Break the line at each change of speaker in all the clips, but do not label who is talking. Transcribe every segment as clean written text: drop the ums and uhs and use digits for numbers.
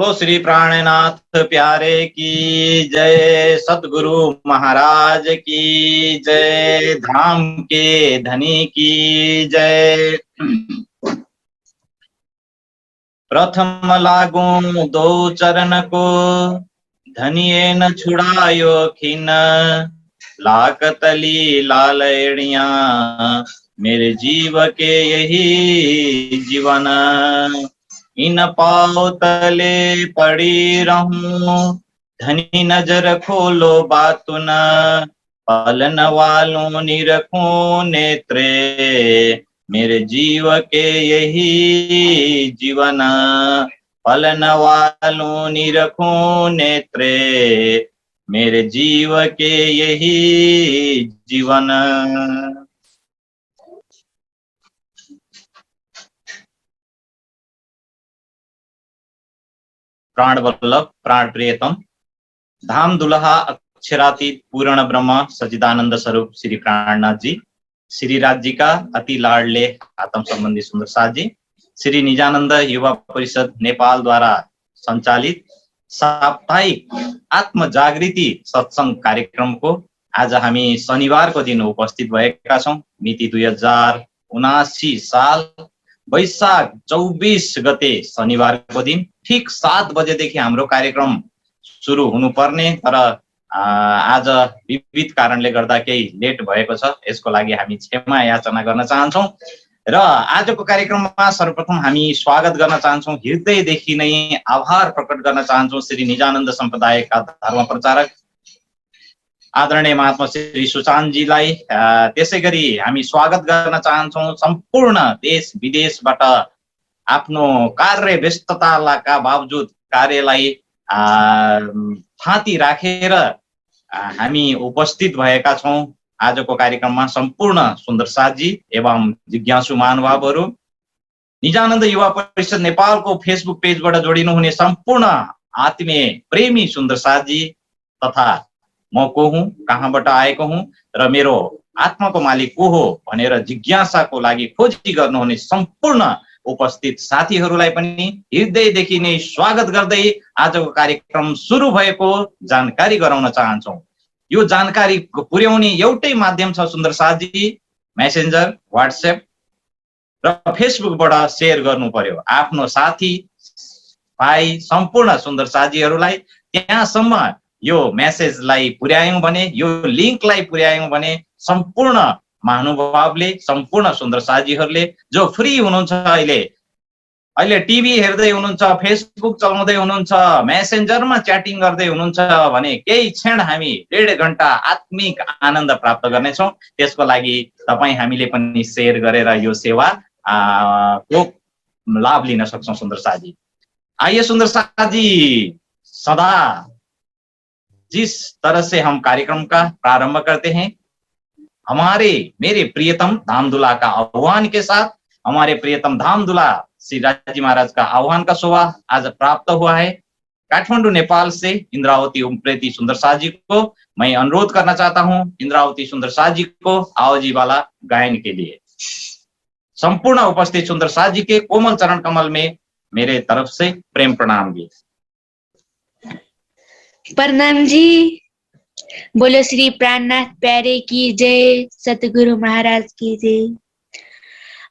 बोलो श्री प्राणनाथ प्यारे की जय, सतगुरु महाराज की जय, धाम के धनी की जय। प्रथम लागू दो चरण को, धनिये न छुड़ायो खिन, लाकतली लालड़िया, मेरे जीव के यही जीवन। इन पाँव तले पड़ी रहूं, धनी नजर खोलो बातुन, पालन वालों निरखूं नेत्रे, मेरे जीव के यही जीवन। पालन वालों निरखूं नेत्रे, मेरे जीव के यही जीवन। प्राण वल्लभ प्राण प्रियतम धाम दुल्हा अक्षरातीत पूर्ण ब्रह्म सच्चिदानंद स्वरूप श्री प्राणनाथ जी, श्री राज जी का अति लाडले आत्म संबंधी सुंदर साथ जी, श्री निजानंद युवा परिषद नेपाल द्वारा संचालित साप्ताहिक आत्म जागृति सत्संग कार्यक्रम को आज हामी शनिवार को दिन उपस्थित भएका छौं। मिति 2079 साल वैशाख 24 गते शनिवार को दिन ठीक 7 बजेदेखि हाम्रो कार्यक्रम सुरु हुनुपर्ने, तर आज विविध कारणले गर्दा केही लेट भएको छ। यसको लागि हामी क्षमा याचना गर्न चाहन्छौं र आजको कार्यक्रममा सर्वप्रथम हामी स्वागत गर्न चाहन्छौं, हृदयदेखि नै आभार प्रकट गर्न चाहन्छौं श्री निजानन्द सम्प्रदायका धर्म प्रचारक आदरणीय महात्मा श्री सुशान्तजीलाई। त्यसैगरी हामी स्वागत गर्न चाहन्छौं सम्पूर्ण देश विदेशबाट आफ्नो कार्य व्यस्तताका बावजुद कार्यलाई थाती राखेर हामी उपस्थित भएका छौं आजको कार्यक्रममा। सम्पूर्ण सुन्दर साथजी एवं जिज्ञासु महानुभावहरू, निजानन्द युवा परिषद नेपालको फेसबुक पेजबाट जोडिनु हुने सम्पूर्ण आत्मीय प्रेमी सुन्दर साथजी तथा म को हुँ, कहाँबाट आएको हुँ र मेरो आत्माको मालिक को हो भनेर जिज्ञासाको लागि खोजी गर्नुहुने सम्पूर्ण उपस्थित साथीहरूलाई पनि हृदयदेखि नै स्वागत गर्दै आजको कार्यक्रम सुरु भएको जानकारी गराउन चाहन्छौं। यो जानकारी पुर्याउने एउटै माध्यम छ सुन्दर साथजी, मेसेन्जर, व्हाट्सएप र फेसबुकबाट सेयर गर्नु पर्यो आफ्नो साथी भाइ सम्पूर्ण सुन्दर साथीहरूलाई। त्यहाँसम्म यो मेसेजलाई पुर्यायौं भने, यो लिंकलाई पुर्यायौं भने सम्पूर्ण महानुभावले, सम्पूर्ण सुन्दर साथीहरूले जो फ्री हुनुहुन्छ, अहिले टिभी हेर्दै हुनुहुन्छ, फेसबुक चलाउँदै हुनुहुन्छ, मेसेन्जरमा च्याटिङ गर्दै हुनुहुन्छ भने केही क्षण हामी 1.5 घण्टा आत्मिक आनन्द प्राप्त गर्नेछौं। त्यसको लागि तपाई हामीले पनि शेयर गरेर यो सेवा को लाभ लिन सक्छौं सुन्दर साथी। आइए सुन्दर साथी, सदा जिस तरह से हम कार्यक्रम का प्रारंभ करते हैं, मेरे प्रियतम धामदुला का आह्वान के साथ, हमारे प्रियतम धामदुला श्री राजी महाराज का आह्वान का शोभा आज प्राप्त हुआ है। काठमांडू नेपाल से इंद्रावती उप्रेती सुंदर साथ जी को मैं अनुरोध करना चाहता हूं, इंद्रावती सुंदर साथ जी को आओजी वाला गायन के लिए। संपूर्ण उपस्थित सुंदर साथ जी के कोमल चरण कमल में मेरे तरफ से प्रेम प्रणाम जी।
प्रणाम जी। बोलो श्री प्राणनाथ प्यारे की जय, सतगुरु महाराज की जय।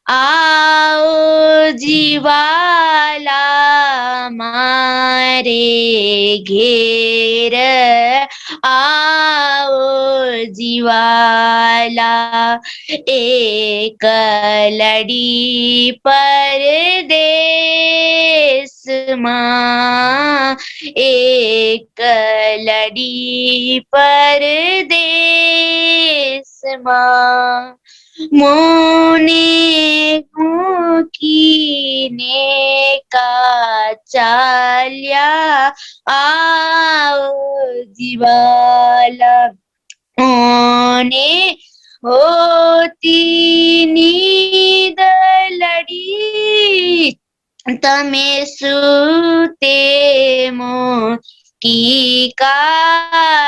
आओ जीवाला मारे घेर, आओ जीवाला एक लड़ी परदेस माँ, एक लड़ी परदेस माँ, मोने कीने का चाल्या, आओ जीवाला ओने होती नींद लड़ी, तमे सूते मो की काराते,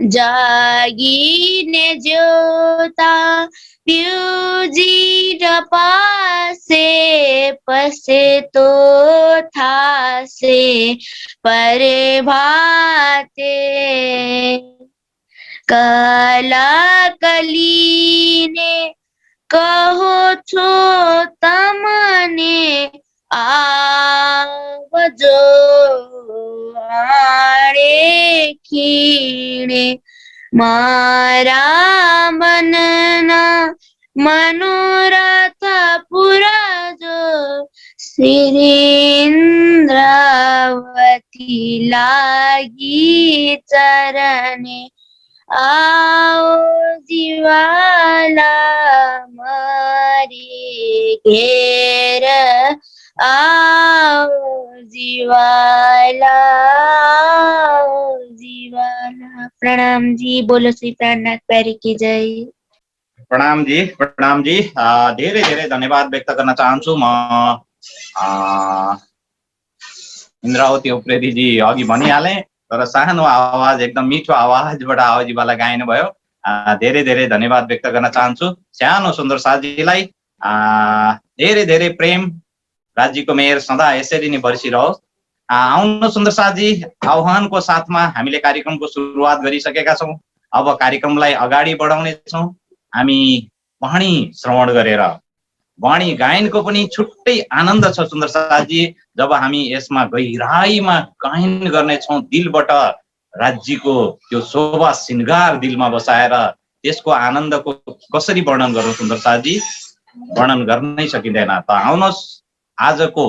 जागीने जोता प्यूजी पासे पसे तो थासे परे भाते कला कलीने કહો છો તમને આવજો આડે ખીણે મારા મનના મનોરથ પુરાજો શ્રીન્દ્રાવતી લાગી ચરણે आओ जीवाला मारी घेर आओ जीवाला प्रणाम जी बोलो श्री प्राणनाथ प्यारी की जय
प्रणाम जी धेरै धेरै धन्यवाद व्यक्त गर्न चाहन्छु म इन्द्रावती उप्रेती जी अघि भनिहाले तर सानो आवाज एकदम मिठो आवाजबाट आवाजीवाला गाइनु भयो धेरै धेरै धन्यवाद व्यक्त गर्न चाहन्छु सानो सुन्दर साथीलाई धेरै धेरै प्रेम राज्यको मेयर सदा यसरी नै बर्सिरहोस् आउनु सुन्दर साथी आह्वानको साथमा हामीले कार्यक्रमको सुरुवात गरिसकेका छौं अब कार्यक्रमलाई अगाडि बढाउने छौं हामी वाणी श्रवण गरेर वाणी गायनको पनि छुट्टै आनन्द छ सुन्दर साथी जब हामी यसमा गहिराईमा गायन गर्नेछौँ दिलबाट राज्यको त्यो शोभा श्रृंगार दिलमा बसाएर त्यसको आनन्दको कसरी वर्णन गरौँ सुन्दर साथी वर्णन गर्नै सकिँदैन त आउनुहोस् आजको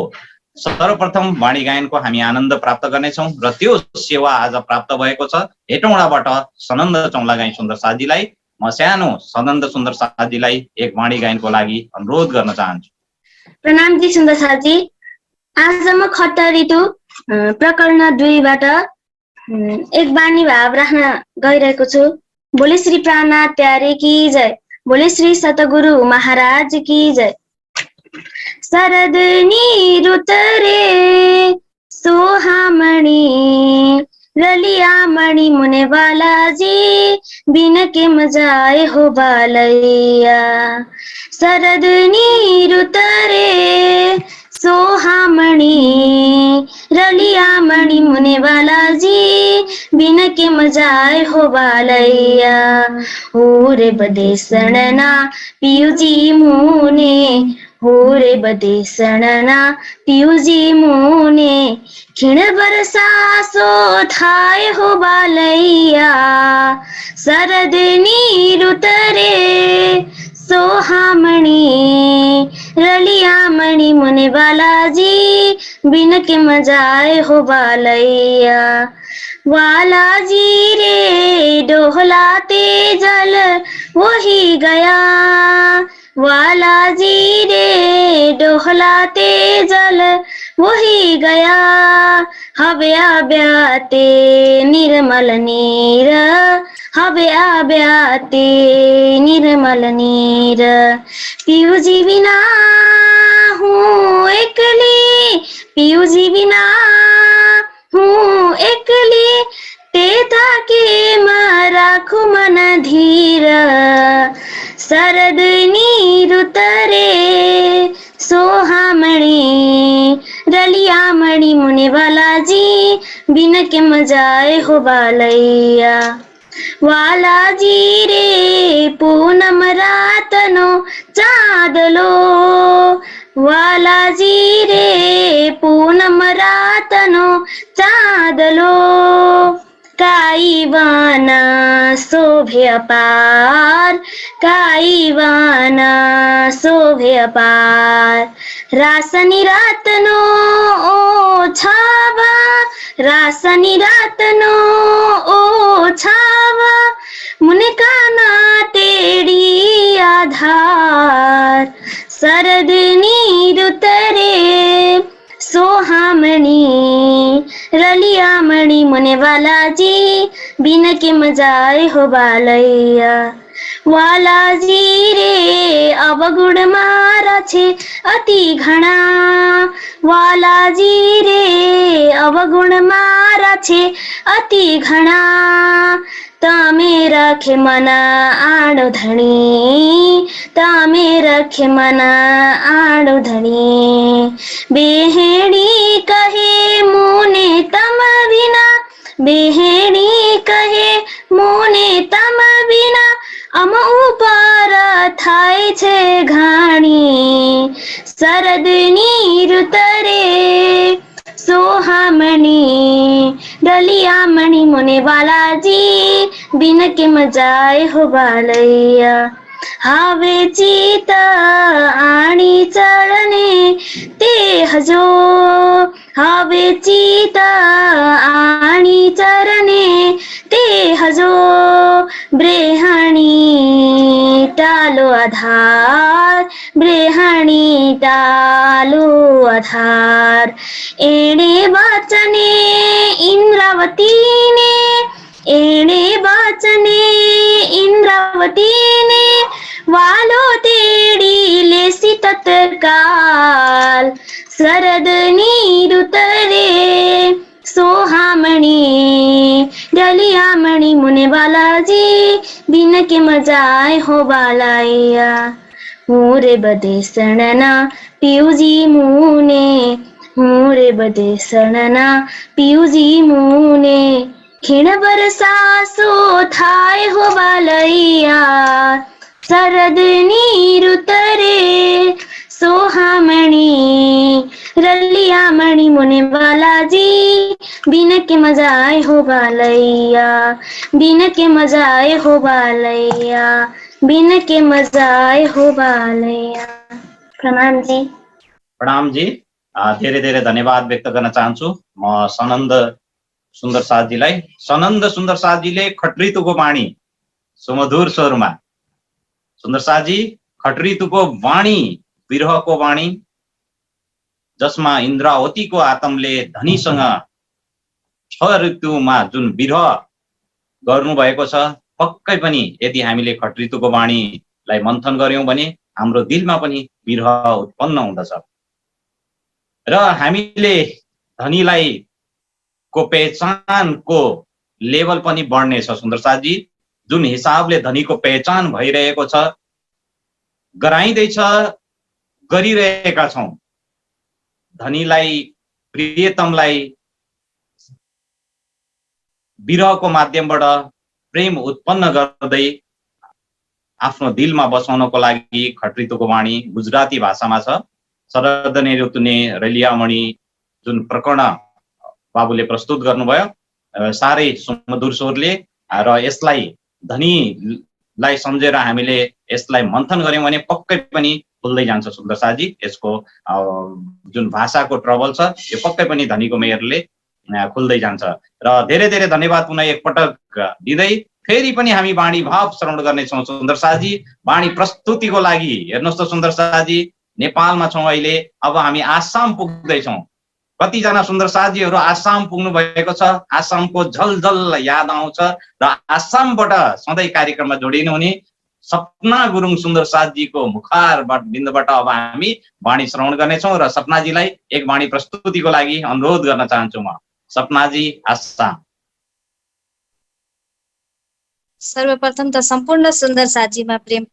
सर्वप्रथम वाणी गायनको हामी आनन्द प्राप्त गर्नेछौँ र त्यो सेवा आज प्राप्त भएको छ हेटौँडाबाट सनन्द चौलागाई सुन्दर साथीलाई म सानो सनन्द सुन्दर साथीलाई एक वाणी गायनको लागि अनुरोध गर्न चाहन्छु।
प्रणाम जी सुन्दर साथी आज म खट्ट ऋतु प्रकरण 2 बाट एक वाणी भाव राख्न गइरहेको छु। बोले श्री प्राणनाथ प्यारे की जय, बोले श्री सतगुरु महाराज की जय। शरद ऋतुरे सोहामणी रलिया मणि मुने बालाजी बिन के मजाए हो बालैया। शरद ऋतुरे सोहामणी रलिया मणि मुने बालाजी बिन के मजाए हो बालैया। हो रे बदेसणना पियुजी मुने, हो रे बदेसणना पियुजी मुने खिण बरसासो थाय हो बालैया। शरद ऋतुरे सोहामणी रलिया मणि मुने बालाजी बिन के मजाए हो बालैया। बालाजी रे डोहलाते जल वही गया, बालाजी रे डोहलाते जल वही गया। हवे आब्याते निर्मल नीर, हवे आब्याते निर्मल नीर। पियुजी बिना हूँ एकली, पियुजी बिना हूँ एकली तेता के राखु मन धीर। शरद ऋतुरे सोहामणी रलिया मणि मुने बालाजी बिन के मजाए हो बालैया। बालाजी रे पूनम रातनो चाँदलो, बालाजी रे पूनम रातनो चाँदलो। काईवाना शोभे अपार, काईवाना शोभे अपार। रासनी रातनो ओ छावा, रासनी रातनो ओ छावा। मुने काना तेरी आधार। शरद ऋतुरे सोहामणी रलिया मणि मुने बालाजी बिन के मजाए हो बालैया। बालाजी रे अवगुण मारा छे अति घना, बालाजी रे अवगुण मारा छे अति घना। तमे रखे मन आडो धनी, तमे रखे मन आडो धनी। बेहेडी कहे मुने तम बिना, बेहेडी कहे मुने तम बिना, अम ऊपर थाय छे घाणी। शरदनी ऋतरे सोहामणी, डलियामणी मुने बालाजी, बिन के मजाए हो बालैया। हावे चित आणी चढ़ने ते हजो, हावे चित आणी चरणे ते हजो। ब्रेहाणी टालो आधार, ब्रेहाणी टालो आधार। एणे वचने इंद्रावतीने, एणे वचने इंद्रावतीने, वालो तेडी लेसी तत्काल। शरदनी ऋतरे सोहामणी, डलियामणी मुने बालाजी, बिन के मजाए हो बालाइया। मुरे बदे सणना पियूजी मुने, मुरे बदे सणना पियूजी मुने, खिण बरसासो थाय हो बालैया। शरदनी ऋतरे सोहामणी, रलियामणी मुने बालाजी, बिन के मजाए हो बालैया, बिन के मजाए हो बालैया, बिन के मजाए हो बालैया। प्रणाम जी।
प्रणाम जी। धेरै धेरै धन्यवाद व्यक्त गर्न चाहन्छु म सनन्द सुन्दर साथजीलाई। सनन्द सुन्दर साथजीले खट्रितुको वाणी सुमधुर स्वरमा, सुन्दर साथजी खट्रितुको वाणी विरहको वाणी, जसमा इन्द्रावतीको आत्मले धनीसँग 6 ऋतुमा जुन विरह गर्नुभएको छ, पक्कै पनि यदि हामीले खट्रितुको वाणीलाई मन्थन गर्यौं भने हाम्रो दिलमा पनि विरह उत्पन्न हुँदछ र हामीले धनीलाई को पहिचानको लेभल पनि बढ्नेछ। सुन्दर साथजी, जुन हिसाबले धनीको पहिचान भइरहेको छ, गराइँदैछ, गरिरहेका छौं, धनीलाई प्रियतमलाई विरहको माध्यमबाट प्रेम उत्पन्न गर्दै आफ्नो दिलमा बसाउनको लागि खट्रितुको वाणी गुजराती भाषामा छ। शरदने ऋतुने रलियामणी जुन प्रकरण बाबुले प्रस्तुत गर्नुभयो साह्रै सुमधुर स्वरले, र यसलाई धनीलाई सम्झेर हामीले यसलाई मन्थन गर्यौं भने पक्कै पनि खुल्दै जान्छ। सुन्दर साथजी, यसको जुन भाषाको ट्रबल छ यो पक्कै पनि धनीको मेयरले खुल्दै जान्छ। र धेरै धेरै धन्यवाद पुनः एकपटक दिँदै फेरि पनि हामी वाणी भाव श्रवण गर्नेछौँ। सुन्दर साथजी, वाणी प्रस्तुतिको लागि हेर्नुहोस् त सुन्दर साथजी, नेपालमा छौँ अहिले, अब हामी आसाम पुग्दैछौँ। कतिजना सुन्दर साथजीहरू आसाम पुग्नु भएको छ, आसामको झलझल याद आउँछ र आसामबाट सधैँ कार्यक्रममा जोडिनुहुने सपना गुरुङ सुन्दर साथजीको मुखारबाट बिन्दुबाट अब हामी वाणी श्रवण गर्नेछौँ र सपनाजीलाई एक वाणी प्रस्तुतिको लागि अनुरोध गर्न चाहन्छु म। सपनाजी, आसाम।
सर्वप्रथम त सम्पूर्ण सुन्दर साथीमा प्रेम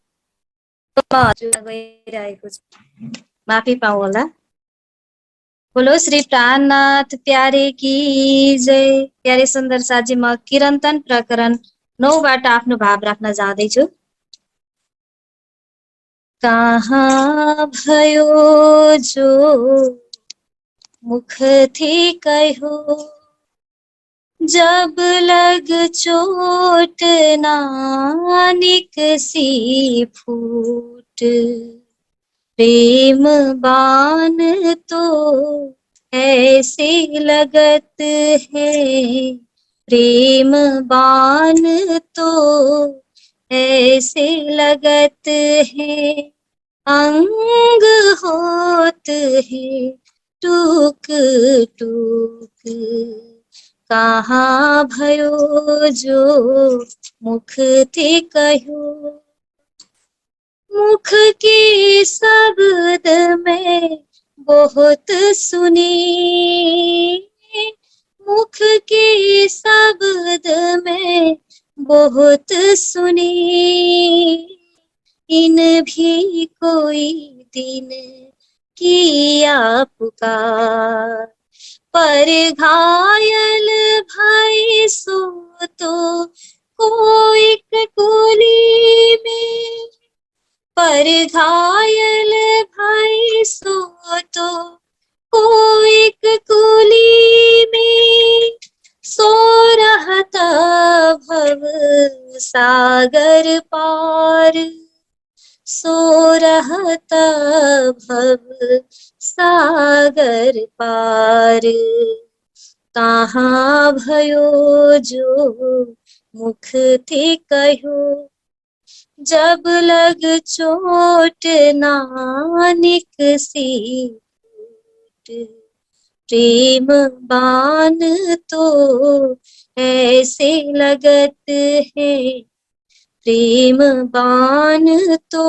गइरहेको छ, माफी पाऊ होला। बोलो श्री प्राणनाथ प्यारे की जय। प्यारे सुन्दर साथी, म किरन्तन प्रकरण 9बाट आफ्नो भाव राख्न जाँदैछु। कहाँ भयो जो मुख थी कहो, जब लग चोट नानिक सी फूट। प्रेम बान तो ऐसे लगत है, प्रेम बान तो ऐसे लगत है, अंग होत है टूक टूक। कहाँ भयो जो मुख थे कहो, मुख के शब्द में बहुत सुनी, मुख के शब्द में बहुत सुने इन भी कोई दिन किया पुकार, पर घायल भाई सो तो कोई कुली में, पर घायल भाई सो तो कोई कुली में, सो रहता भव सागर पार, सो रहता भव सागर पार। कहाँ भयो जो मुख थे कहो, जब लग चोट नानिक सी टूट। प्रेम बान तो ऐसे लगत है, प्रेम बान तो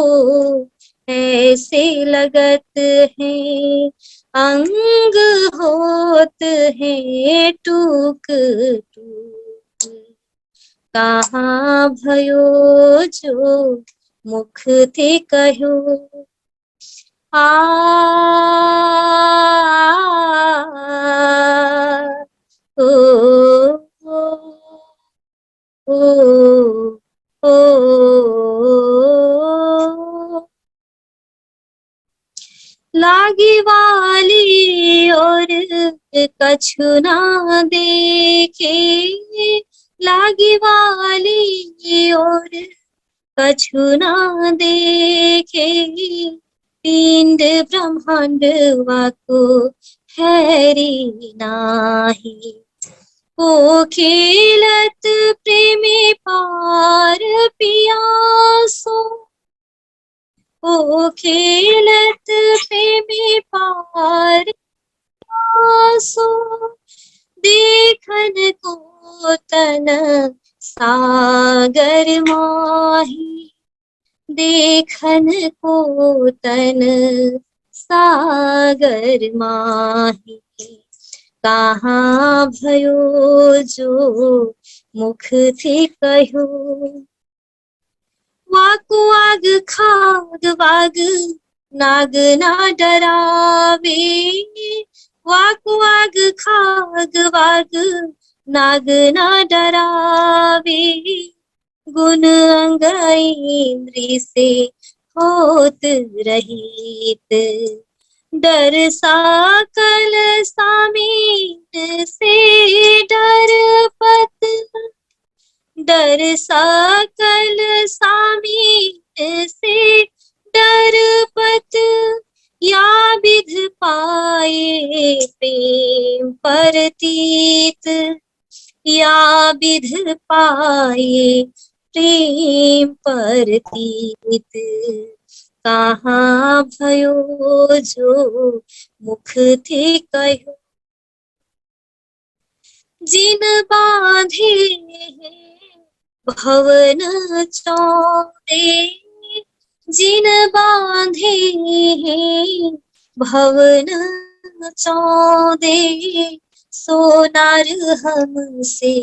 ऐसे लगत है, अंग होत है टूक टूक। कहाँ भयो जो मुख थे कहो, आ ओ ओ ओ लागी वाली और कछु ना देखे, लागी वाली और कछु ना देखे, पिंड ब्रह्मांड वाको हैरी नाही। ओ खेलत प्रेमी पार पियासो, ओ खेलत प्रेमी पार पियासो, देखन को तन सागर माही, देखन को तन सागर माही। कहाँ भयो जो मुख थे कहो, वाकु आग खाग वाग नाग ना डरावे, वाकु आग खाग वाग नाग ना डरावे, गुण अंग इंद्री से होत रहित, डर साकल सामीन से डरपत, डर साकल सामीन से डरपत, या विध पाए प्रेम परतीत, या विध पाए प्रेम परतीत। कहाँ भयो जो मुख थे कहो, जिन बांधे भवन चौदे, जिन बांधे भवन चौदे, सोनार हमसे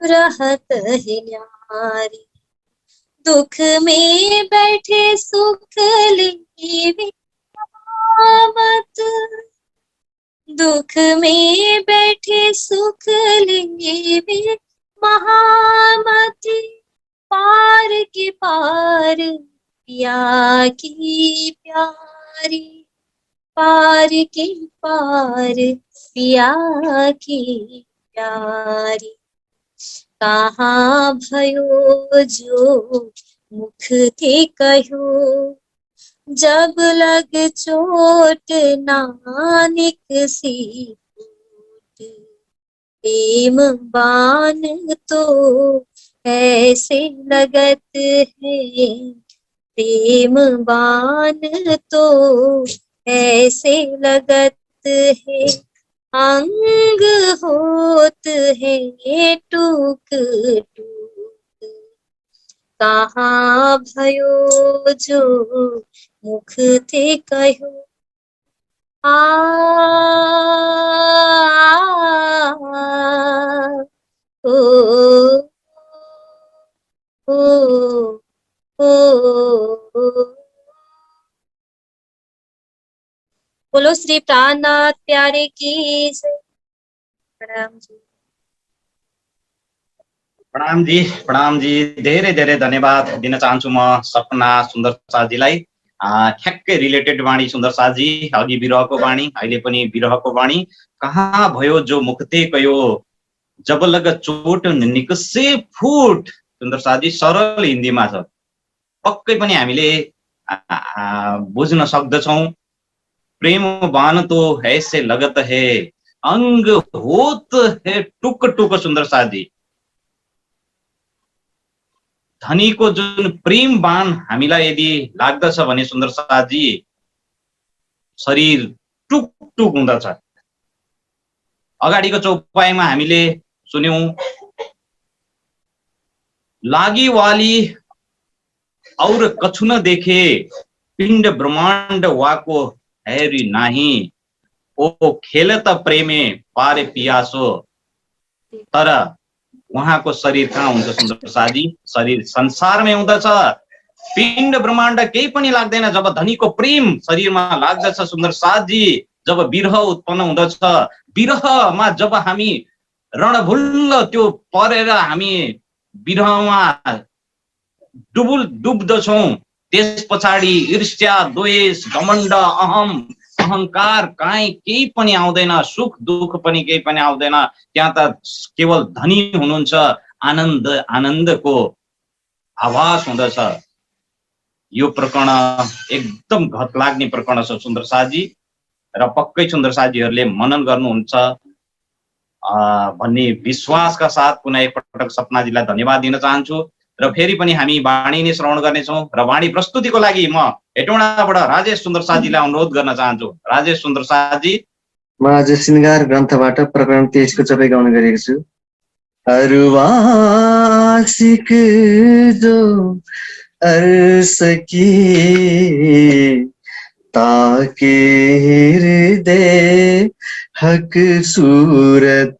रहत है न्यारी, दुख में बैठे सुख लेवे मत, दुख में बैठे सुख लेवे महामति, पार के पार पिया की प्यारी, पार के पार पिया की प्यारी। कहाँ भयो जो मुख थे कहो, जब लग चोट नानिक सी टूट। प्रेम बान तो ऐसे लगत है, प्रेम बान तो ऐसे लगत है, अंग होत है टूक टूक। कहाँ भयो जो मुख थे कहो, आ ओ ओ ओ बोलो श्री प्राणनाथ प्यारे की जय। प्रणाम जी।
प्रणाम जी धेरै धेरै धन्यवाद दिन चाहन्छु म सपना सुन्दर साथजीलाई। ठ्याक्कै रिलेटेड वाणी सुन्दर साथजी, अघि विरहको वाणी, अहिले पनि विरहको वाणी। कहाँ भयो जो मुक्ते कयो जब लग चोट निकसे फुट। सुन्दर साथजी सरल हिन्दीमा छ, पक्कै पनि हामीले बुझ्न सक्दछौँ। प्रेम बान तो ऐसे लगत है अंग होत है टुक टुक। सुन्दर साथजी, धनीको जुन प्रेम बाण हामीलाई यदि लाग्दछ भने सुन्दर साथजी शरीर टुक टुक हुँदछ। अगाडिको चौपाईमा हामीले सुन्यौं, लागी वाली और कछु न देखे पिण्ड ब्रह्माण्ड वाको हैरी नाही। ओ खेलत प्रेमे पारे पियासो। तर उहाँको शरीर कहाँ हुन्छ सुन्दर साथजी? शरीर संसारमै हुँदछ। पिण्ड ब्रह्माण्ड केही पनि लाग्दैन जब धनीको प्रेम शरीरमा लाग्दछ सुन्दर साथजी। जब विरह उत्पन्न हुँदछ, विरहमा जब हामी रणभुल्ल त्यो परेर हामी विरहमा डुब्दछौँ, त्यस पछाडि ईर्ष्या, द्वेष, घमण्ड, अहंकार काहीँ केही पनि आउँदैन। सुख दुःख पनि केही पनि आउँदैन। त्यहाँ त केवल धनी हुनुहुन्छ, आनन्दको आभास हुँदछ। यो प्रकरण एकदम घत लाग्ने प्रकरण छ सुन्दर साथजी, र पक्कै सुन्दर साथजीहरूले मनन गर्नुहुन्छ भन्ने विश्वासका साथ पुनः एकपटक सपनाजीलाई धन्यवाद दिन चाहन्छु। र फेरि पनि हामी वाणी नै श्रवण गर्नेछौँ। र वाणी प्रस्तुतिको लागि म हेटौँडाबाट राजेश सुन्दर साथजीलाई अनुरोध गर्न चाहन्छु। राजेश सुन्दर साथजी।
म आज श्रृंगार ग्रन्थबाट प्रकरण 23 को चपाई गाउने गरेको छु। अरुवासिक जो अर्स की ताके हृदय हक सूरत,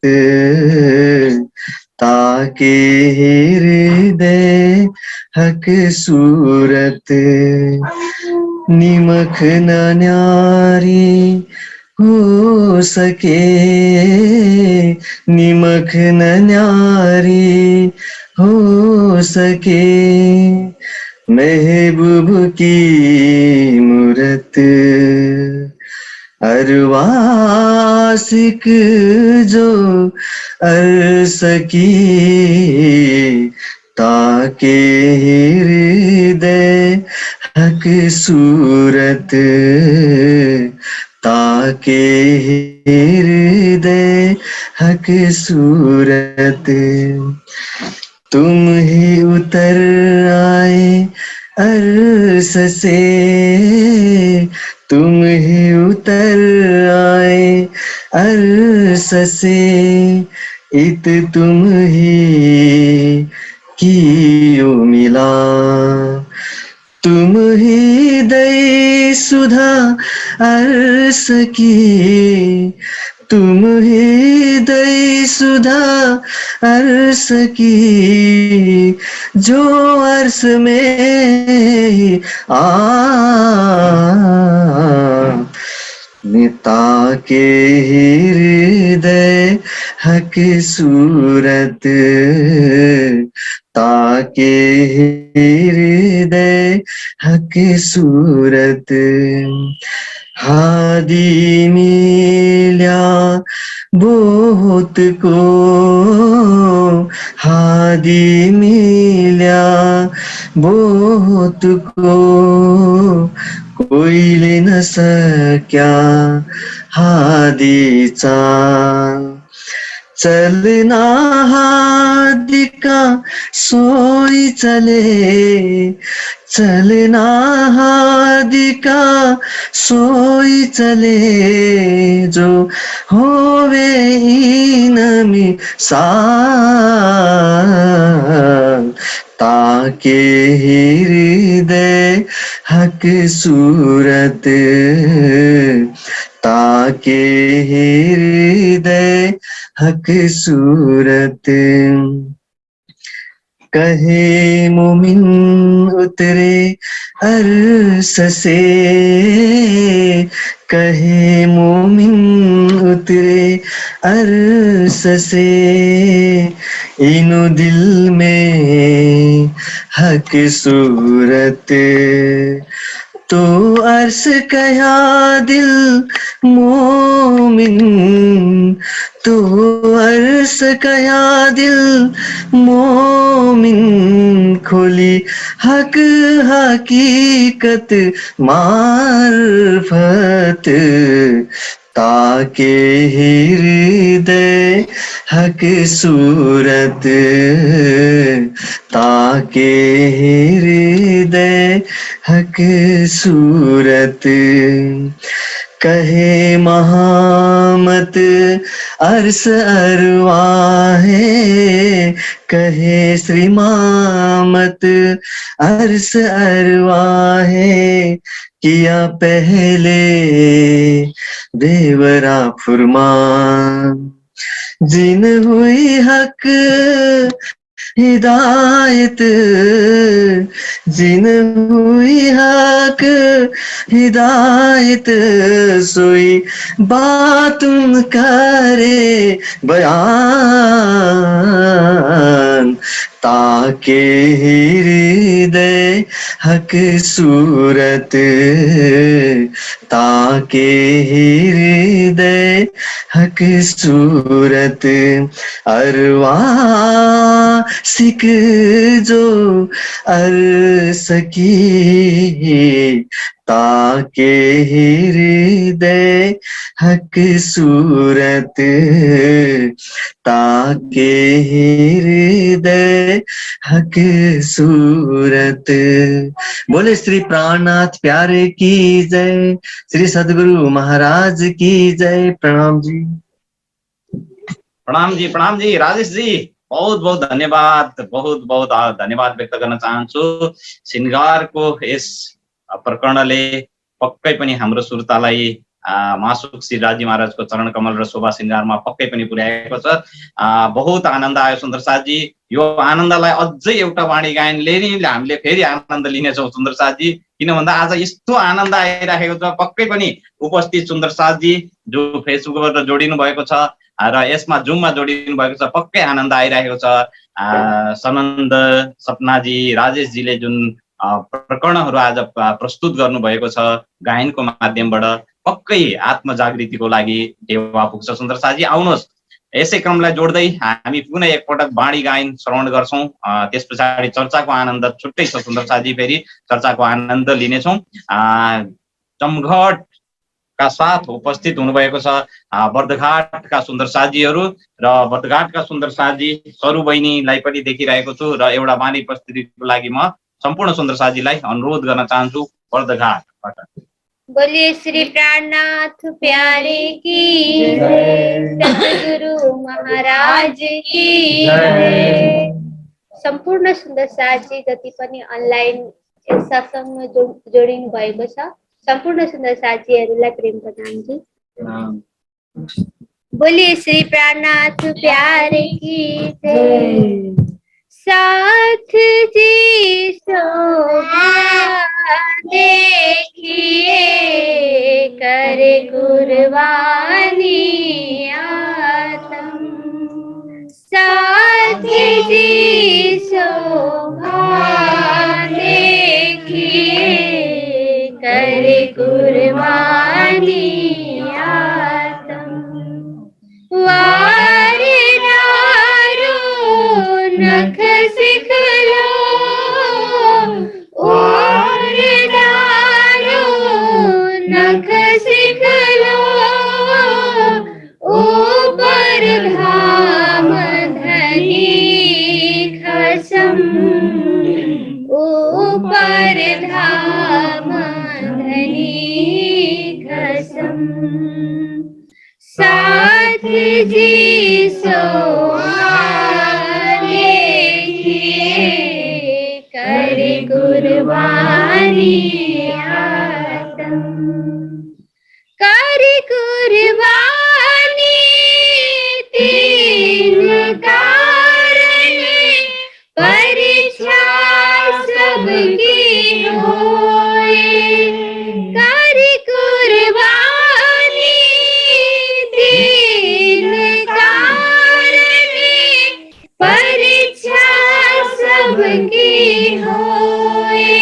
ताके हृदय हक सूरत। निमख न न्यारी हो सके, निमख न न्यारी हो सके। महबूब की मूरत, अरवासिक जो अर्स की ताके हृदय हक सूरत, ताके हृदय हक सूरत। तुम ही उतर आए अर्श से, तुम ही उतर आए अर्श से। इत तुम ही कियो मिला, तुम ही दई सुधा अर्श की, तुम ही दई सुधा अर्श की। जो अर्श में ताके हृदय हक सूरत, ताके हृदय हक सूरत। हादी मिल्या बहुत को, हादी मिल्या बहुत को। कोईले न सक्या हादीचा, चलना हादी का सोई चले, चलना हादी का सोई चले। जो होवे इनमी साल, ताके हृदय हक सूरत, ताके हृदय हक सूरत। कहे मोमिन उतरे अर्श से, कहे मोमिन उतरे अर्श से, इनो दिल में हक सूरत, तो अर्श कया दिल मोमिन, तो अर्श कया दिल मोमिन, खोली हक हकीकत मार्फत, ताके हृदय हक सूरत, ताके हृदय हक सूरत, कहे महामत अरस अरवाहे, कहे श्रीमामत अरस अरवाहे, किया पहले देवरा फुरमान, जिन हुई हक हिदायत, जिन हुई हक हिदायत, सोई बात करे बयान, ताके हृदय हक सूरत, ताके हृदय हक सूरत, अरवा सिक जो अर्श की, ताके हृदय हक सूरत, ताके हृदय हक सूरत। बोले श्री प्राणनाथ प्यारे की जय, श्री सदगुरु महाराज की जय। प्रणाम जी।
प्रणाम जी राजेश जी, बहुत बहुत धन्यवाद, बहुत बहुत धन्यवाद व्यक्त गर्न चाहन्छु। सिंगारको यस प्रकरणले पक्कै पनि हाम्रो श्रोतालाई महासुख श्री राजी महाराजको चरण कमल र शोभा सिंगारमा पक्कै पनि पुर्याएको छ। बहुत आनन्द आयो सुन्दर साथजी। यो आनन्दलाई अझै एउटा वाणी गायनले नै हामीले फेरि आनन्द लिनेछौँ सुन्दर साथजी, किन भन्दा आज यस्तो आनन्द आइराखेको छ। पक्कै पनि उपस्थित सुन्दर साथजी जो फेसबुकबाट जोडिनु भएको छ र यसमा जुममा जोडिनु भएको छ, पक्कै आनन्द आइरहेको छ। सनन्द सपनाजी राजेशजीले जुन प्रकरणहरू आज प्रस्तुत गर्नुभएको छ गायनको माध्यमबाट, पक्कै आत्मजागृतिको लागि टेवा पुग्छ। सुन्दर साथजी आउनुहोस्, यसै क्रमलाई जोड्दै हामी पुनः एकपटक वाणी गायन श्रवण गर्छौँ, त्यस पछाडि चर्चाको आनन्द छुट्टै छ सुन्दर साथजी, फेरि चर्चाको आनन्द लिनेछौँ। जमघट का साथ उपस्थित हुनुभएको छ बर्दघाटका सुन्दर साथीहरू र बर्दघाटका सुन्दर साथी सरु बहिनीलाई पनि देखिरहेको छु र एउटा वाणी प्रस्तुतिको लागि म सम्पूर्ण सुन्दर साथीलाई अनुरोध गर्न चाहन्छु बर्दघाटबाट।
बोलिए श्री प्राणनाथ प्यारे की जय, सद्गुरु महाराज की जय। सम्पूर्ण सुन्दर साथी जति पनि अनलाइन सत्संगमा जोडिनु भएको छ, सम्पूर्ण सुन्दर साथीहरूलाई प्रेम प्रणाम जी। बोलिए श्री प्राणनाथ प्यारे की जय। साथ जी शोभा देखिए, करे कुर्बानी आत्म, साथ जी शोभा देखिए, करे कुर्बानी आत्म, वार नारो नख सिख लो, वार नारो नख सिख लो, ऊपर धाम धनी खसम, ऊपर धाम धनी खसम, साथ जी सोहा देखिए, करे कुर्बानी आत्म, करे कुर्बानी तीन कारण पर सबकी होए कर कुर्बानी दिन कारणे परीक्षा सबकी होए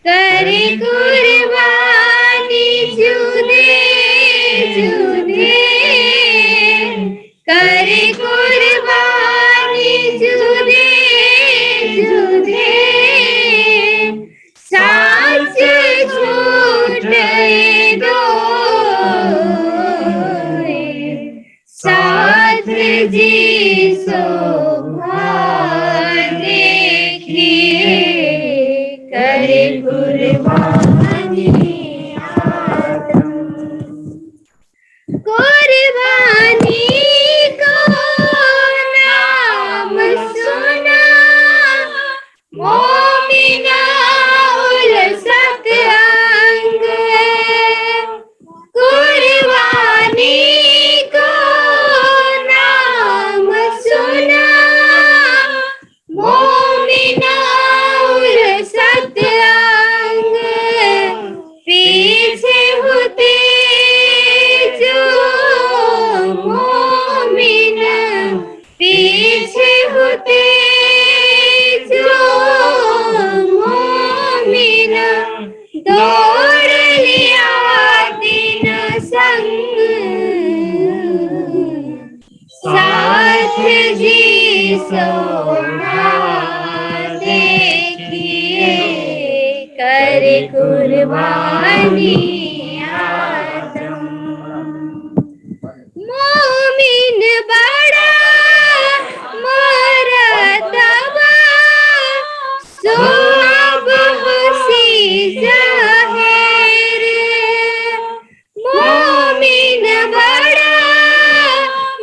कर कुर्बानी जुदे जुदे कर कुर्बानी जुदे जुदे साच झूठ दो साथ जी शोभा देखिए कर कुर्बानी कुर्बानी को नाम सुना मोमिना उलसत अंग कुर्बानी को नाम सुना मोमिना उलसत अंग पीछे होते जो मोमिन पीछे होते जो मोमिन दौड़ लिया दिन संग साथ जी शोभा देखिए कर कुर्बानी मोमिन बड़ा मरतबा सोब हसी ज़ाहिर मोमिन बड़ा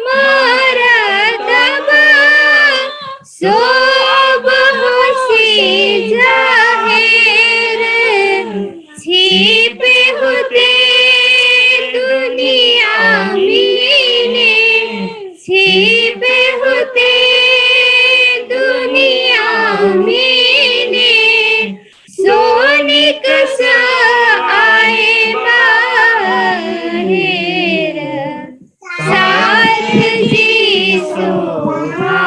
मरतबा सोब हसी ज़ाहिर छिपे होते दुनिया में छिपे होते दुनिया में सोने कसा आए बाहर साथ जी शोभा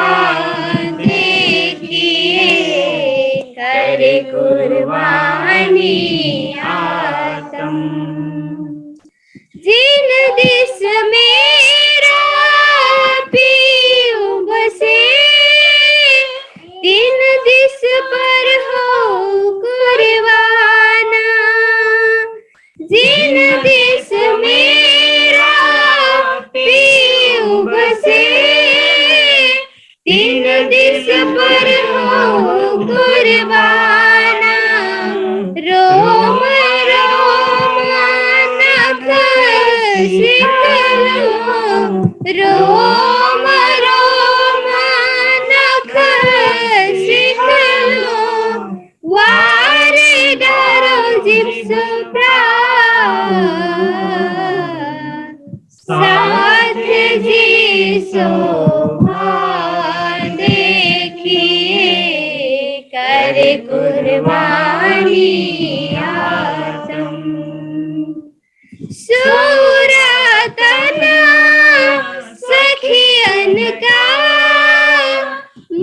देखिए कर कुर्बानी आतम जिन दिस मेरा पीऊ बसे तीन दिस पर हो कुर्बाना जिन दिस मेरा पीऊ बसे तीन दिस पर हो कुर्बाना रोम रोम नख शिकलो रोम रोम नख शिकलो वार डरो जिप्स साथ जी शोभा देखिए कर कुर्बानी आतम सूरतना सखियन का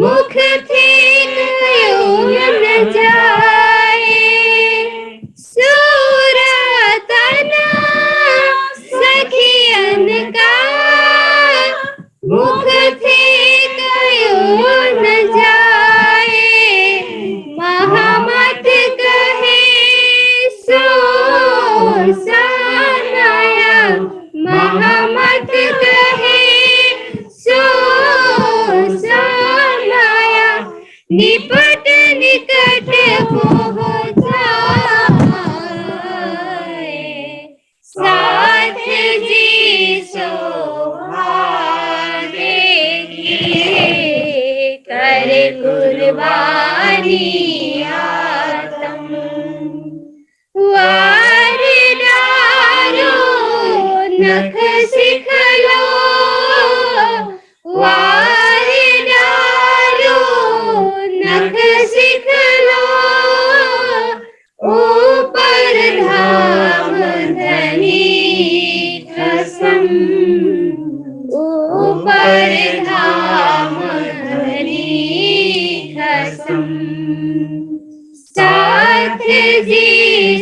मुख थे न जाए सूरतना सखियन का मुख थे न जाए महामत कहे सो सानाया महामत कहे सो सानाया निपट निकट पहुँचाए साथ जी शोभा देखिए कर कुर्बानी आतम वार डारो नख सिखलो वार डारो नख सिखलो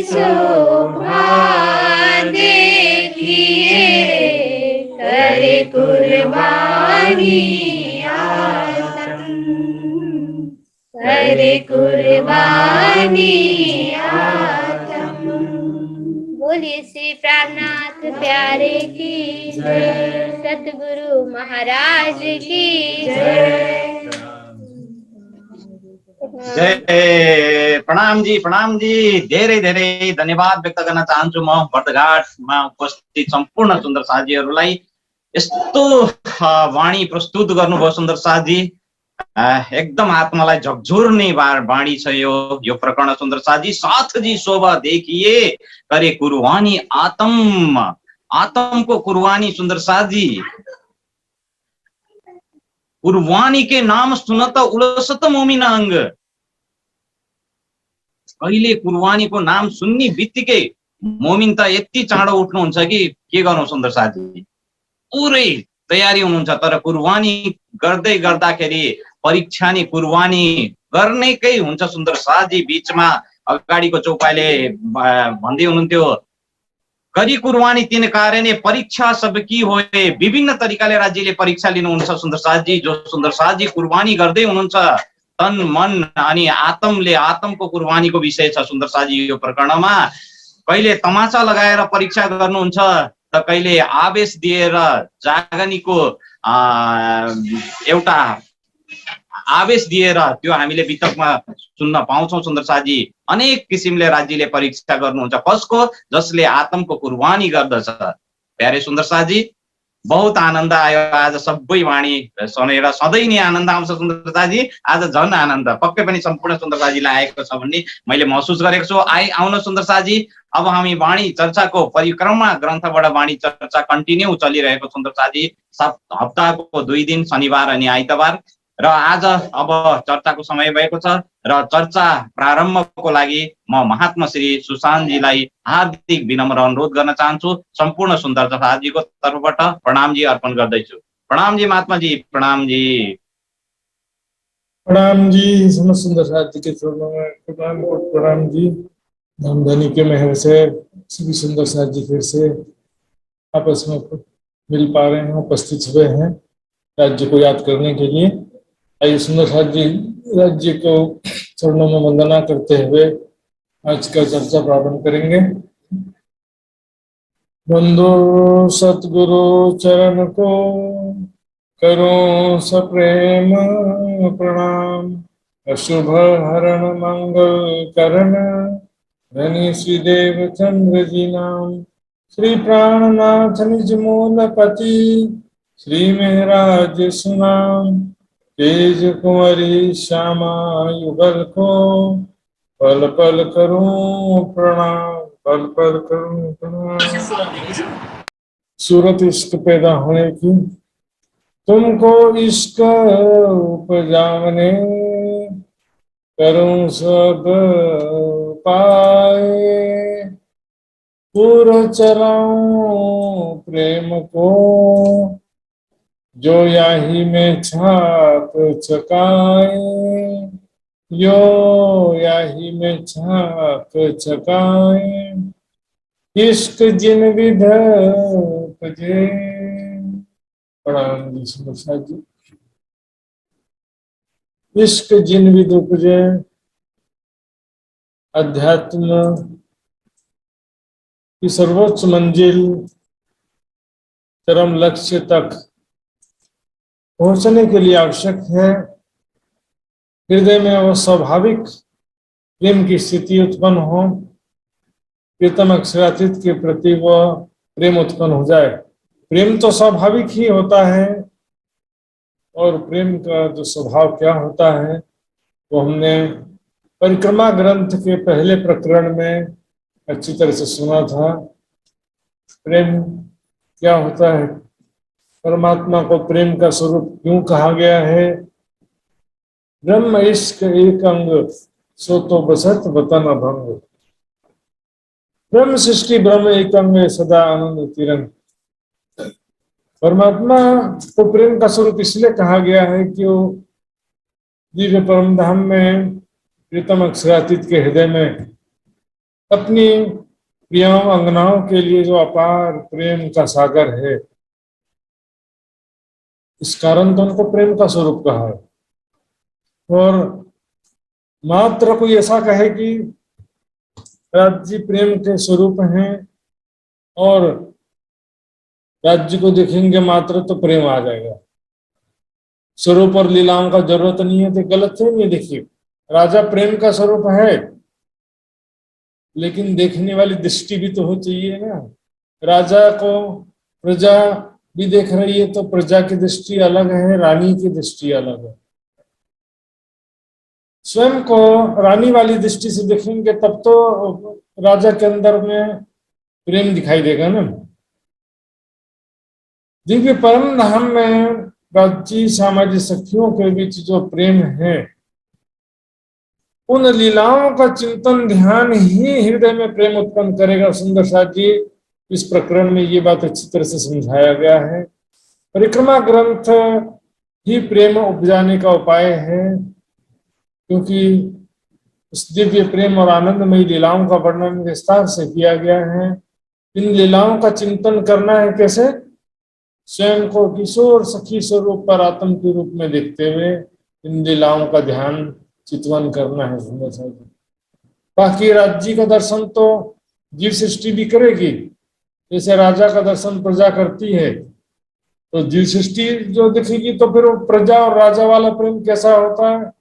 शोभा देखिए करे कुर्बानी आतम, करे कुर्बानी आतम। बोलिए श्री प्राणनाथ प्यारे की जय, सतगुरु महाराज की जय।
जय प्रणाम जी धेरै धेरै धन्यवाद व्यक्त गर्न चाहन्छु म बर्दघाटमा उपस्थित सम्पूर्ण सुन्दर साथीहरूलाई। यस्तो वाणी प्रस्तुत गर्नुभयो सुन्दर साथी, एकदम आत्मालाई झकझोर्ने वाणी छ यो प्रकरण सुन्दर साथी। साथ जी शोभा देखिए करे कुर्बानी आतम, आतम को कुर्बानी सुन्दर साथी। कुर्बानी के नाम सुनत उलसत मोमिन अंग। कहिले कुर्बानीको नाम सुन्ने बित्तिकै मोमिन त यति चाँडो उठ्नुहुन्छ कि के गर्नु सुन्दर साथी, पुरै तयारी हुनुहुन्छ। तर कुर्बानी गर्दै गर्दाखेरि परीक्षा नि कुर्बानी गर्नेकै हुन्छ सुन्दर साथी। बीचमा अगाडिको चौपाईले भन्दै हुनुहुन्थ्यो, करी कुर्बानी तिन कारणले परीक्षा सबकी होए। विभिन्न तरिकाले राज्यले परीक्षा लिनुहुन्छ सुन्दर साथी। जो सुन्दर साथी कुर्बानी गर्दै हुनुहुन्छ तन मन अनि आत्मले, आत्मको कुर्बानीको विषय छ सुन्दर साथी यो प्रकरणमा। कहिले तमाचा लगाएर परीक्षा गर्नुहुन्छ त कहिले आवेश दिएर जागनीको एउटा आवेश दिएर त्यो हामीले वितकमा सुन्न पाउँछौं सुन्दर साथी। अनेक किसिमले राज्यले परीक्षा गर्नुहुन्छ, कसको? जसले आत्मको कुर्बानी गर्दछ। प्यारे सुन्दर साथी, बहुत आनन्द आयो आज सबै वाणी सुनेर। सधैँ नै आनन्द आउँछ सुन्दर साथी, आज झन् आनन्द पक्कै पनि सम्पूर्ण सुन्दर साथीलाई आएको छ भन्ने मैले महसुस गरेको छु। आउन सुन्दर साथी, अब हामी वाणी चर्चाको परिक्रमा ग्रन्थबाट वाणी चर्चा कन्टिन्यू चलिरहेको सुन्दर साथी। हप्ताको 2 दिन शनिबार अनि आइतबार, र आज अब चर्चाको समय भएको छ र चर्चा प्रारम्भको लागि म महात्मा श्री सुशान्तजीलाई हार्दिक विनम्र अनुरोध गर्न चाहन्छु। सम्पूर्ण सुन्दर साथीको तर्फबाट प्रणाम जी अर्पण गर्दैछु। प्रणाम जी महात्मा जी, प्रणाम जी।
प्रणाम जी समस्त सुंदर साथी के चरणों में प्रणाम जी। धाम धनी के महर से सभी सुंदर साथी फिर से आपस में मिल पा रहे हैं, उपस्थित हुए हैं राज्य को याद करने के लिए। आइए सुंदर साथी राज्य को चरणों में वंदना करते हुए आज का चर्चा प्रारंभ करेंगे। बंदो सतगुरु चरण को करो सप्रेम प्रणाम। अशुभ हरण मंगल करण धनी श्री देव चंद्र जी नाम। श्री प्राणनाथ निज मूल पति श्री महराज सुनाम। तेज कुंवरी श्यामा युगल को पल पल करूं प्रणाम, पल पल करूं प्रणाम। सूरत इश्क पैदा होने की, तुमको इश्क उपजाने करूं सब पाए। पूरा चलाऊं प्रेम को जो याही में छाप चकाए। यो याही में छाप चकाए। इश्क जिन विध उपजे। प्रणाम जी समस्या जी। इश्क जिन विध उपजे, अध्यात्म की सर्वोच्च मंजिल चरम लक्ष्य तक पहुंचने के लिए आवश्यक है हृदय में वो स्वाभाविक प्रेम की स्थिति उत्पन्न हो। प्रीतम अक्षरातीत के प्रति वह प्रेम उत्पन्न हो जाए। प्रेम तो स्वाभाविक ही होता है, और प्रेम का जो स्वभाव क्या होता है वो हमने परिक्रमा ग्रंथ के पहले प्रकरण में अच्छी तरह से सुना था। प्रेम क्या होता है, परमात्मा को प्रेम का स्वरूप क्यों कहा गया है। ब्रह्म इश्क एक अंग सो तो बसत वतन अभंग। ब्रह्म सृष्टि ब्रह्म एक अंग सदा आनंद तिरंग। परमात्मा को प्रेम का स्वरूप इसलिए कहा गया है कि वो दिव्य परम धाम में प्रीतम अक्षरातीत के हृदय में अपनी प्रियाओं अंगनाओं के लिए जो अपार प्रेम का सागर है, इस कारण तो उनको प्रेम का स्वरूप कहा है। और मात्र कोई ऐसा कहे कि राज्य प्रेम के स्वरूप हैं और राज्य को देखेंगे मात्र तो प्रेम आ जाएगा, स्वरूप और लीलाओं का जरूरत नहीं है, तो गलत है। नहीं, देखिए राजा प्रेम का स्वरूप है, लेकिन देखने वाली दृष्टि भी तो हो चाहिए ना। राजा को प्रजा भी देख रही है तो प्रजा की दृष्टि अलग है, रानी की दृष्टि अलग है। स्वयं को रानी वाली दृष्टि से देखेंगे तब तो राजा के अंदर में प्रेम दिखाई देगा ना। दिव्य परम धाम में राज्य सामाजिक सखियों के बीच जो प्रेम है, उन लीलाओं का चिंतन ध्यान ही हृदय में प्रेम उत्पन्न करेगा। सुंदर साथ जी इस प्रकरण में ये बात अच्छी तरह से समझाया गया है। परिक्रमा ग्रंथ ही प्रेम उपजाने का उपाय है, क्योंकि उस दिव्य प्रेम और आनंदमयी लीलाओं का वर्णन विस्तार से किया गया है। इन लीलाओं का चिंतन करना है कैसे? स्वयं को किशोर सखी स्वरूप पर आत्म के रूप में देखते हुए इन लीलाओं का ध्यान चितवन करना है। सुंदर साहब, बाकी राज्य का दर्शन तो जीव सृष्टि भी करेगी, जैसे राजा का दर्शन प्रजा करती है, तो जीव सृष्टि जो दिखेगी तो फिर वो प्रजा और राजा वाला प्रेम कैसा होता है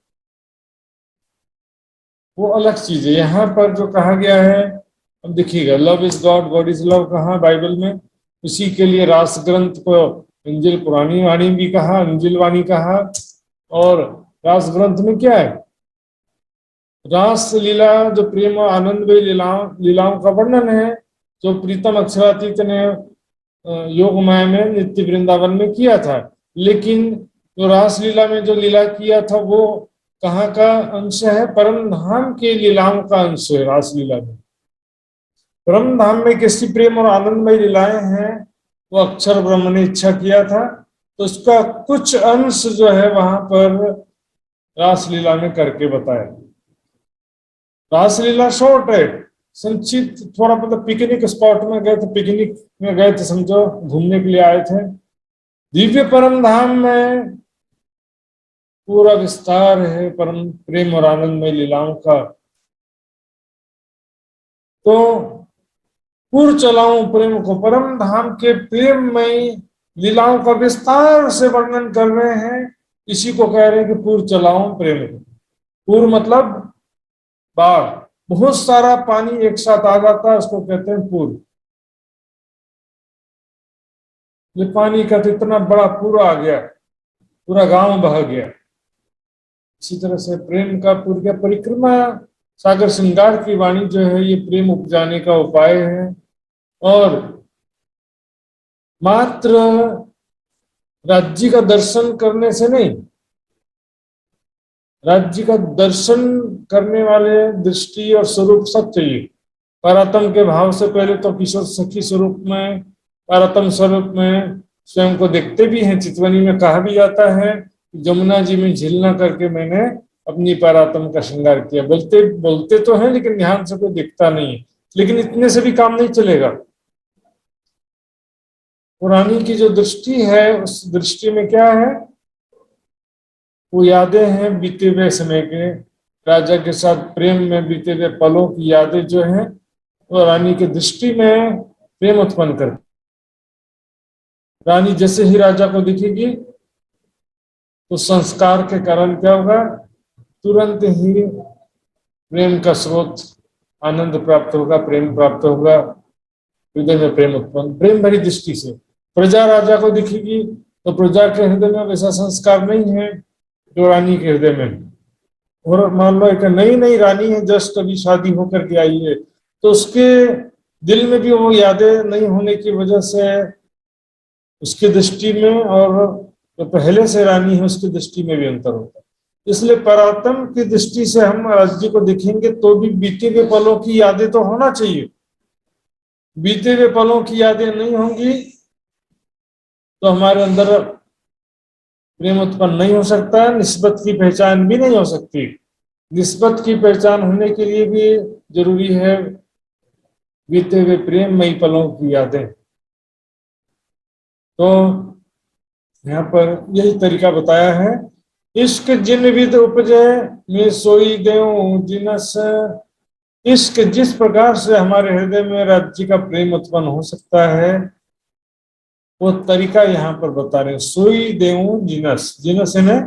वो अलग चीज है। यहाँ पर जो कहा गया है, अब देखिएगा, love is God, God is love कहा बाइबल में, उसी के लिए रास ग्रंथ को इंजिल पुरानी वाणी भी कहा, इंजिल वाणी कहा। और रास ग्रंथ में क्या है? रास लीला जो प्रेम और आनंदमयी लीलाओं का वर्णन है, जो प्रीतम अक्षरातीत ने योग माया में नित्य वृंदावन में किया था। लेकिन जो रास लीला में जो लीला किया था वो कहाँ का अंश है? परम धाम के लीलाओं का अंश है। रास लीला में परम धाम में कैसी प्रेम और आनंदमय लीलाएं हैं वो अक्षर ब्रह्म ने इच्छा किया था, तो उसका कुछ अंश जो है वहां पर रासलीला में करके बताया। रासलीला शॉर्ट है, संक्षिप्त, थोड़ा मतलब पिकनिक स्पॉट में गए थे, पिकनिक में गए थे समझो, घूमने के लिए आए थे। दिव्य परम धाम में पूरा विस्तार है परम प्रेम और आनंदमय लीलाओं का। तो पूर चलाऊं प्रेम को, परम धाम के प्रेममय लीलाओं का विस्तार से वर्णन कर रहे हैं। इसी को कह रहे हैं कि पूर चलाऊं प्रेम को। पूर मतलब बाढ़, बहुत सारा पानी एक साथ आ जाता है, उसको कहते हैं पूर। ये पानी का तो इतना बड़ा पूर आ गया, पूरा गांव बह गया। इसी तरह से प्रेम का पूर गया। परिक्रमा सागर श्रृंगार की वाणी जो है ये प्रेम उपजाने का उपाय है। और मात्र राज्य का दर्शन करने से नहीं, राज्य का दर्शन करने वाले दृष्टि और स्वरूप सब चाहिए। परात्म के भाव से पहले तो किशोर सखी स्वरूप में, परात्म स्वरूप में स्वयं को देखते भी हैं। चितवनी में कहा भी जाता है, जमुना जी में झिलना करके मैंने अपनी परात्म का श्रृंगार किया। बोलते तो हैं लेकिन ध्यान से कोई दिखता नहीं है। लेकिन इतने से भी काम नहीं चलेगा। पुरानी की जो दृष्टि है उस दृष्टि में क्या है? वो यादें हैं बीते हुए समय के, राजा के साथ प्रेम में बीते हुए पलों की यादें जो हैं वो रानी की दृष्टि में प्रेम उत्पन्न करती। रानी जैसे ही राजा को दिखेगी तो संस्कार के कारण क्या होगा? तुरंत ही प्रेम का स्रोत, आनंद प्राप्त होगा, प्रेम प्राप्त होगा, हृदय में प्रेम उत्पन्न, प्रेम भरी दृष्टि से। प्रजा राजा को दिखेगी तो प्रजा के हृदय में वैसा संस्कार नहीं है जो रानी के हृदय में। और मान लो एक नई रानी है, जस्ट अभी शादी होकर के आई है, तो उसके दिल में भी वो यादें नहीं होने की वजह से उसकी दृष्टि में और जो पहले से रानी है उसकी दृष्टि में भी अंतर होता है। इसलिए परात्म की दृष्टि से हम राज्य को देखेंगे तो भी बीते हुए पलों की यादें तो होना चाहिए। बीते हुए पलों की यादें नहीं होंगी तो हमारे अंदर प्रेम उत्पन्न नहीं हो सकता है, निस्बत की पहचान भी नहीं हो सकती। निस्बत की पहचान होने के लिए भी जरूरी है बीते हुए प्रेममयी पलों की यादें। तो यहाँ पर यही तरीका बताया है। इश्क जिन विध उपजे मैं सोई देऊं जिनस। इश्क जिस प्रकार से हमारे हृदय में राज्य का प्रेम उत्पन्न हो सकता है, वो तरीका यहाँ पर बता रहे हैं। सोई देऊं जिनस, जिनस है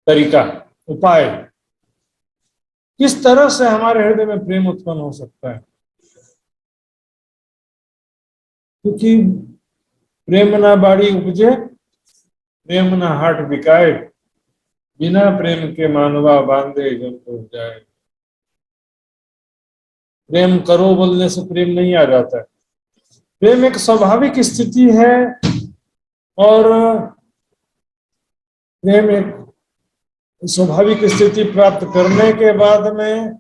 तरीका, उपाय, किस तरह से हमारे हृदय में प्रेम उत्पन्न हो सकता है। क्योंकि प्रेम ना बाड़ी उपजे, प्रेम ना हाट बिकाए, बिना प्रेम के मानवा बांधे जम तो जाए। प्रेम करो बोलने से प्रेम नहीं आ जाता है। प्रेम एक स्वाभाविक स्थिति है, और प्रेम एक स्वाभाविक स्थिति प्राप्त करने के बाद में,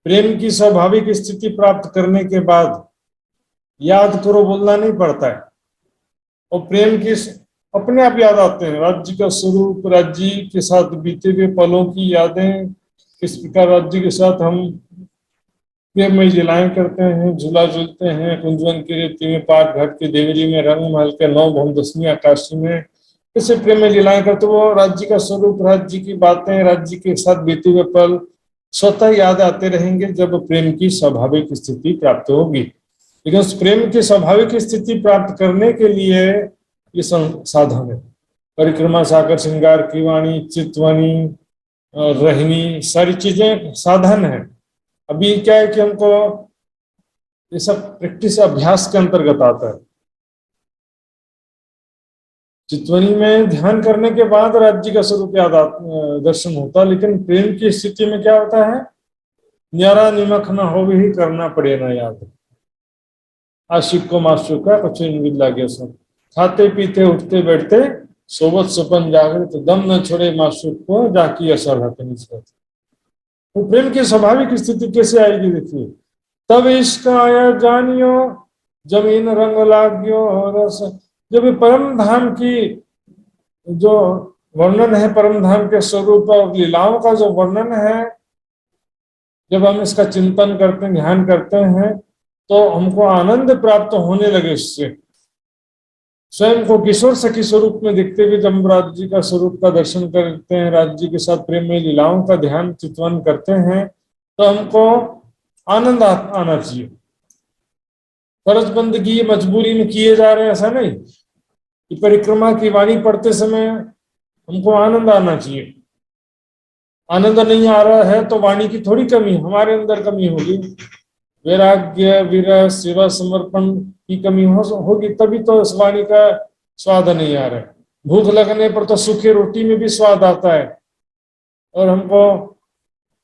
प्रेम की स्वाभाविक स्थिति प्राप्त करने के बाद याद करो बोलना नहीं पड़ता है। और प्रेम की अपने आप याद आते हैं। राज्य का स्वरूप, राज्य के साथ बीते हुए पलों की यादें, किस प्रकार राज्य के साथ हम प्रेममय लीलाएं करते हैं, झूला झूलते हैं, कुंजवन की रेती में, पाट घाट की देवरी में, रंग महल के 9 भवन 10वीं आकाशी में, कैसे प्रेम में लीलाएं करते। वो राज्य का स्वरूप, राज्य की बातें, राज्य के साथ बीते हुए पल स्वतः याद आते रहेंगे जब प्रेम की स्वाभाविक स्थिति प्राप्त होगी। लेकिन उस प्रेम की स्वाभाविक स्थिति प्राप्त करने के लिए ये साधन है। परिक्रमा, सागर, श्रृंगार की वाणी, चितवाणी, रहनी, सारी चीजें साधन है। अभी क्या है कि हमको ये सब प्रैक्टिस, अभ्यास के अंतर्गत आता है। चितवनी में ध्यान करने के बाद राज्य का स्वरूप याद दर्शन होता, लेकिन प्रेम की स्थिति में क्या होता है, न्यारा निमक न हो भी करना पड़े ना याद। आशिक को माशूक का कुछ नहीं लागे सब, खाते पीते उठते बैठते सोबत सपन जागृत, दम न छोड़े माशूक को जाकी असर हतनी से। तो प्रेम की स्वाभाविक स्थिति कैसे आएगी देखिए। तब इश्क आया जानियो जमीन रंग लाग्यो रस। जब परम धाम की जो वर्णन है, परम धाम के स्वरूप और लीलाओं का जो वर्णन है, जब हम इसका चिंतन करते हैं, ध्यान करते हैं, तो हमको आनंद प्राप्त होने लगे इससे। स्वयं को किशोर सखी स्वरूप में दिखते हुए जब राज्य का स्वरूप का दर्शन करते हैं, राज्य के साथ प्रेम में लीलाओं का ध्यान चिंतन करते हैं, तो हमको आनंद आना चाहिए। फर्ज बंदगी मजबूरी में किए जा रहे हैं ऐसा नहीं कि परिक्रमा की वाणी पढ़ते समय हमको आनंद आना चाहिए। आनंद नहीं आ रहा है तो वाणी की थोड़ी कमी, हमारे अंदर कमी होगी। वैराग्य, विरह, सेवा, समर्पण की कमी होगी, तभी तो इस वाणी का स्वाद नहीं आ रहा है। भूख लगने पर तो सूखी रोटी में भी स्वाद आता है, और हमको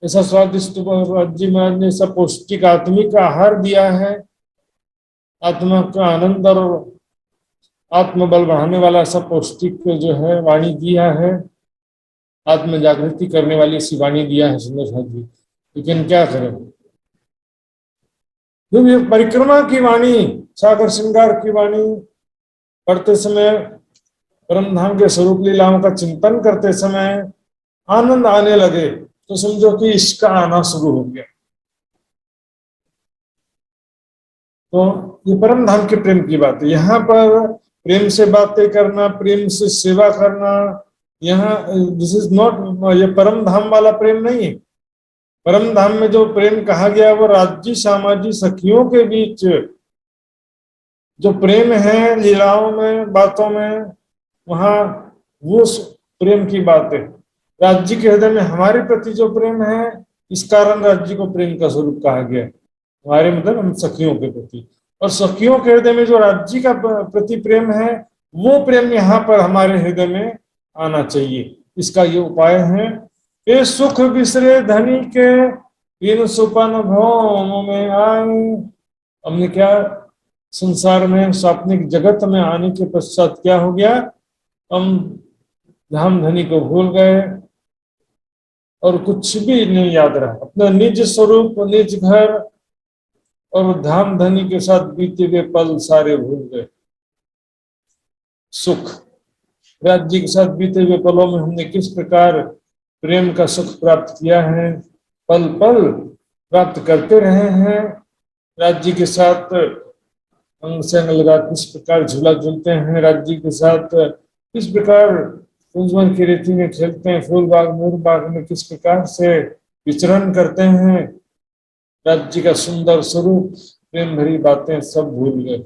ऐसा स्वादिष्ट राज्य महाराज ने ऐसा पौष्टिक आत्मिक आहार दिया है, आत्मा का आनंद और आत्मबल बढ़ाने वाला ऐसा पौष्टिक जो है वाणी दिया है, आत्म जागृति करने वाली ऐसी वाणी दिया है सुंदर साथ जी। लेकिन क्या करें, क्योंकि परिक्रमा की वाणी, सागर श्रृंगार की वाणी पढ़ते समय, परम धाम के स्वरूप लीलाओं का चिंतन करते समय आनंद आने लगे, तो समझो कि इसका आना शुरू हो गया। तो ये परम धाम के प्रेम की बात है। यहाँ पर प्रेम से बातें करना, प्रेम से सेवा करना, यहाँ दिस इज नॉट, ये परम धाम वाला प्रेम नहीं है। परम धाम में जो प्रेम कहा गया वो राज्य सामाजिक सखियों के बीच जो प्रेम है, लीलाओं में, बातों में, वहां वो प्रेम की बात है। राज्य के हृदय में हमारे प्रति जो प्रेम है, इस कारण राज्य को प्रेम का स्वरूप कहा गया है। हमारे मतलब हम सखियों के प्रति, और सखियों के हृदय में जो राज्य का प्रति प्रेम है, वो प्रेम यहाँ पर हमारे हृदय में आना चाहिए। इसका ये उपाय है। ये सुख बिसरे धनी के इन सुपन भौम में आए। हमने क्या संसार में, स्वाप्निक जगत में आने के पश्चात क्या हो गया, हम धाम धनी को भूल गए और कुछ भी नहीं याद रहा। अपना निज स्वरूप, निज घर और धाम धनी के साथ बीते हुए पल सारे भूल गए। सुख, राज्य के साथ बीते हुए पलों में हमने किस प्रकार प्रेम का सुख प्राप्त किया है, पल पल प्राप्त करते रहे हैं, राज्य के साथ अंग से अंग लगा किस प्रकार झूला झूलते हैं, राज्य के साथ किस प्रकार कुंजवन की रीति में खेलते हैं, फूल बाग मोर बाग में किस प्रकार से विचरण करते हैं, राज्य का सुंदर स्वरूप, प्रेम भरी बातें सब भूल गए।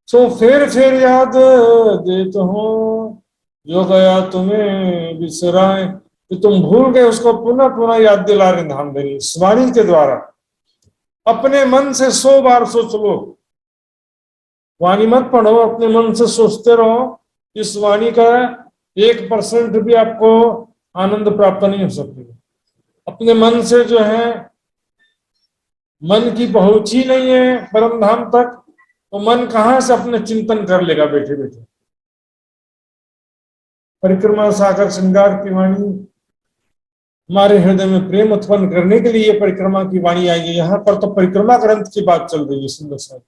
सो फेर याद देता हूँ जो गया तुम्हें बिसराए, कि तुम भूल गए उसको पुनः पुनः याद दिला रहे धामधनी इस वाणी के द्वारा। अपने मन से 100 बार सोच लो, वाणी मत पढ़ो, अपने मन से सोचते रहो। इस वाणी का 1% भी आपको आनंद प्राप्त नहीं हो सकेगा। अपने मन से जो है, मन की पहुंच ही नहीं है परम धाम तक, तो मन कहां से अपने चिंतन कर लेगा बैठे बैठे। परिक्रमा सागर श्रृंगार की वाणी हमारे हृदय में प्रेम उत्पन्न करने के लिए परिक्रमा की वाणी आई है। यहाँ पर तो परिक्रमा ग्रंथ की बात चल रही है सुंदर साथ।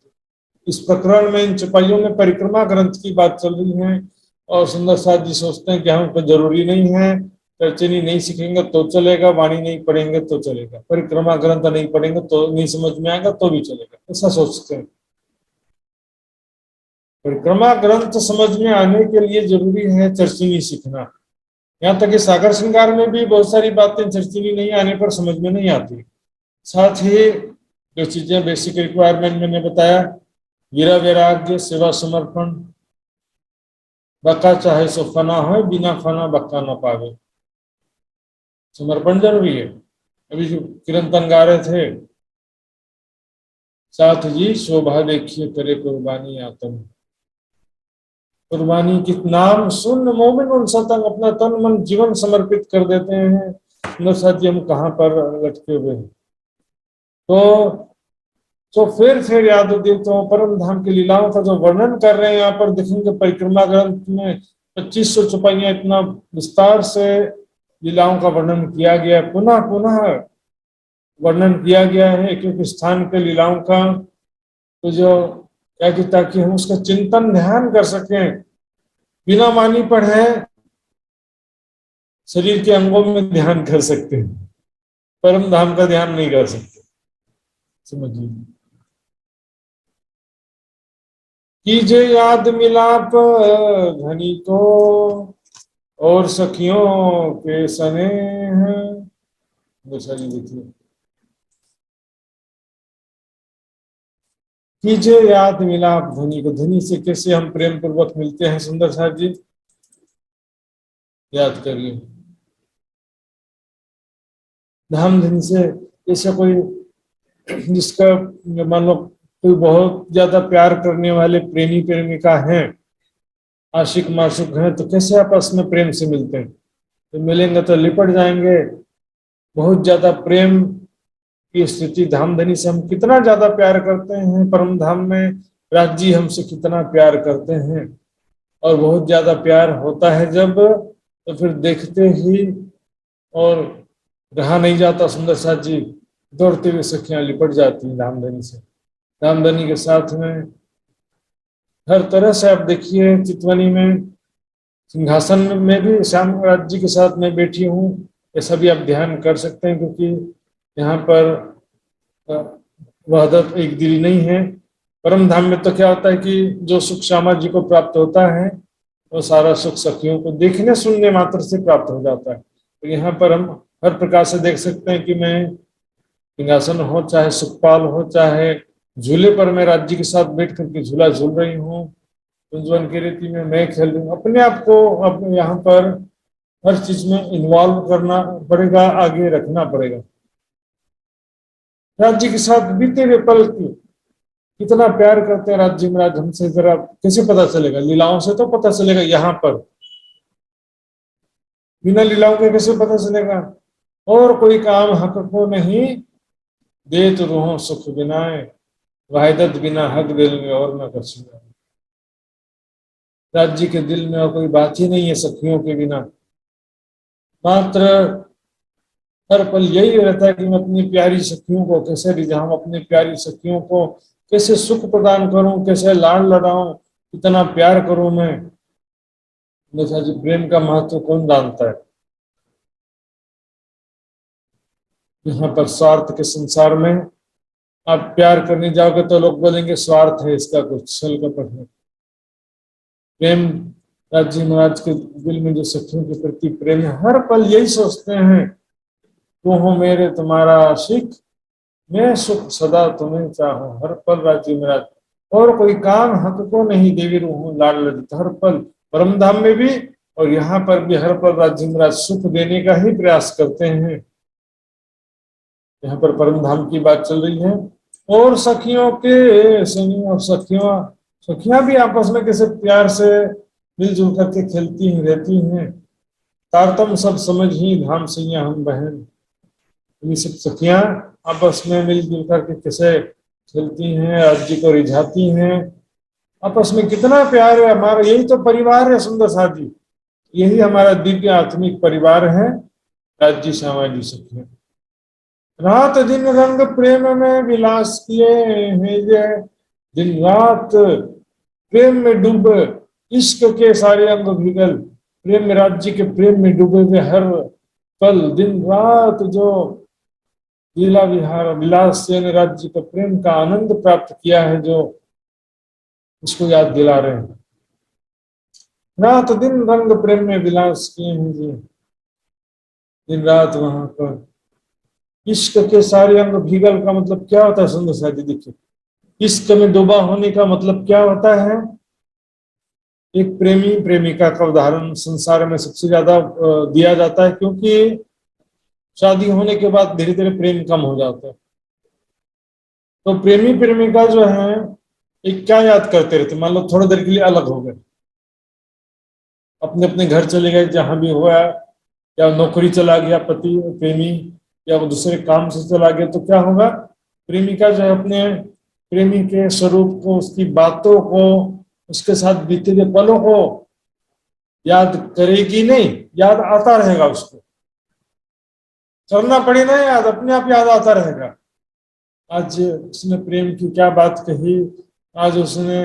इस प्रकरण में, इन चौपाइयों में परिक्रमा ग्रंथ की बात चल रही है। और सुंदर साथ जी सोचते हैं कि हम पर जरूरी नहीं है, तर्जनी नहीं सीखेंगे तो चलेगा, वाणी नहीं पढ़ेंगे तो चलेगा, परिक्रमा ग्रंथ नहीं पढ़ेंगे तो नहीं समझ में आएगा तो भी चलेगा, ऐसा सोचते हैं। परिक्रमा ग्रंथ समझ में आने के लिए जरूरी है चर्चिनी सीखना। यहाँ तक कि सागर श्रृंगार में भी बहुत सारी बातें चर्चिनी नहीं आने पर समझ में नहीं आती। साथ ही जो चीजें बेसिक रिक्वायरमेंट मैंने बताया, वीरा वैराग्य, सेवा समर्पण, बक्का चाहे सो फना हो, बिना फना बक्का न पावे, समर्पण जरूरी है। अभी जो कीर्तन गा रहे थे, साथ जी शोभा देखिए करे कुर्बानी आत्म, कुर्बानी की नाम सुन मोमिन उन सतंग अपना तन मन जीवन समर्पित कर देते हैं। सुंदर साथ जी हम कहाँ पर लटके हुए हैं। तो फिर याद देता हूँ परम धाम की लीलाओं का जो वर्णन कर रहे हैं यहाँ पर देखेंगे परिक्रमा ग्रंथ में 2500 चौपाइयां इतना विस्तार से लीलाओं का वर्णन किया गया, पुनः पुनः वर्णन किया गया है क्योंकि स्थान के लीलाओं का तो जो क्या कि ताकि हम उसका चिंतन ध्यान कर सकें। बिना वाणी पढ़े शरीर के अंगों में ध्यान कर सकते हैं, परम धाम का ध्यान नहीं कर सकते। समझिए, कीजिए याद मिलाप धनी को और सखियों के सने हैं। देखिए, कीजिए याद मिलाप धनी को। धनी से कैसे हम प्रेम पूर्वक मिलते हैं सुंदर साहब जी, याद करिए। धाम धनी से कैसे कोई जिसका मान लो कोई बहुत ज्यादा प्यार करने वाले प्रेमी प्रेमिका हैं, आशिक माशुक हैं, तो कैसे आपस में प्रेम से मिलते हैं? तो मिलेंगे तो लिपट जाएंगे। बहुत ज्यादा प्रेम की स्थिति धामधनी से हम कितना ज्यादा प्यार करते हैं, परम धाम में राज जी हमसे कितना प्यार करते हैं। और बहुत ज्यादा प्यार होता है जब, तो फिर देखते ही और रहा नहीं जाता सुंदर साथ जी, दौड़ते हुए सखियां लिपट जाती हैं धामधनी से। धामधनी के साथ में हर तरह से आप देखिए, चितवनी में सिंहासन में भी श्याम राज जी के साथ मैं बैठी हूँ, ऐसा भी आप ध्यान कर सकते हैं क्योंकि यहाँ पर वहदत एक दिल नहीं है। परम धाम में तो क्या होता है कि जो सुख श्यामा जी को प्राप्त होता है वो सारा सुख सखियों को देखने सुनने मात्र से प्राप्त हो जाता है। तो यहाँ पर हम हर प्रकार से देख सकते हैं कि मैं सिंहासन हो चाहे सुखपाल हो चाहे झूले पर मैं राज्य के साथ बैठ करके झूला झूल रही हूँ, कुंजवन की रीति में मैं खेल रही हूँ। अपने आप को अपने यहाँ पर हर चीज में इन्वॉल्व करना पड़ेगा, आगे रखना पड़ेगा। राज्य के साथ बीते हुए पल की कितना प्यार करते हैं राज्य में राज हमसे, जरा कैसे पता चलेगा? लीलाओं से तो पता चलेगा। यहाँ पर बिना लीलाओं के कैसे पता चलेगा? और कोई काम हक को नहीं दे तो रूहों सुख बिनाए, वाहिदत बिना हक दिल में और न कर सका। राज्य के दिल में और कोई बात ही नहीं है सखियों के बिना। मात्र हर पल यही रहता है कि मैं अपनी प्यारी सखियों को कैसे रिझाऊं, अपनी प्यारी सखियों को कैसे सुख प्रदान करूं, कैसे लाड लड़ाऊं, कितना प्यार करूं मैं। जैसा जी प्रेम का महत्व कौन जानता है? यहाँ पर स्वार्थ के संसार में आप प्यार करने जाओगे तो लोग बोलेंगे स्वार्थ है इसका, कुछ छल कपट है। प्रेम, राज जी महाराज के दिल में जो सखियों के प्रति प्रेम है, हर पल यही सोचते हैं, तू हो मेरे तुम्हारा आशिक, मैं सुख सदा तुम्हें चाहूं। हर पल राज जी महाराज, और कोई काम हक को नहीं देवी रूह लाल ललित। हर पल परम धाम में भी और यहाँ पर भी हर पल राज जी महाराज सुख देने का ही प्रयास करते हैं। यहाँ पर परम धाम की बात चल रही है और सखियों के संग, और सखियां भी आपस में कैसे प्यार से मिलजुल करके खेलती ही रहती हैं। तारतम सब समझ ही धाम सैया हम बहन। ये सब सखियां आपस में मिलजुल करके कैसे खेलती हैं, राज्य को रिझाती हैं, आपस में कितना प्यार है। हमारा यही तो परिवार है सुंदर साथ जी, यही हमारा दिव्य आत्मिक परिवार है, राज्य श्यामा जी सखियां। रात दिन रंग प्रेम में विलास किए हैं जय, दिन रात प्रेम में डूब इश्क के सारे अंग विगल। प्रेम में, राज्य के प्रेम में डूबे हुए हर पल दिन रात जो लीला विहार विलास से राज्य का प्रेम का आनंद प्राप्त किया है, जो उसको याद दिला रहे हैं। रात दिन रंग प्रेम में विलास किए हैं जी, दिन रात वहां पर इश्क के सारे अंग भीगल का मतलब क्या होता है सुंदर साथ जी? देखिए, इश्क में डूबा होने का मतलब क्या होता है? एक प्रेमी प्रेमिका का उदाहरण संसार में सबसे ज्यादा दिया जाता है, क्योंकि शादी होने के बाद धीरे धीरे प्रेम कम हो जाता है। तो प्रेमी प्रेमिका जो है एक क्या याद करते रहते, मान लो थोड़ी देर के लिए अलग हो गए, अपने अपने घर चले गए, जहां भी हुआ, या नौकरी चला गया पति प्रेमी, या वो दूसरे काम से चला गया, तो क्या होगा? प्रेमिका जो है अपने प्रेमी के स्वरूप को, उसकी बातों को, उसके साथ बीते हुए पलों को याद करेगी नहीं, याद आता रहेगा उसको। करना पड़े ना याद, अपने आप याद आता रहेगा। आज उसने प्रेम की क्या बात कही, आज उसने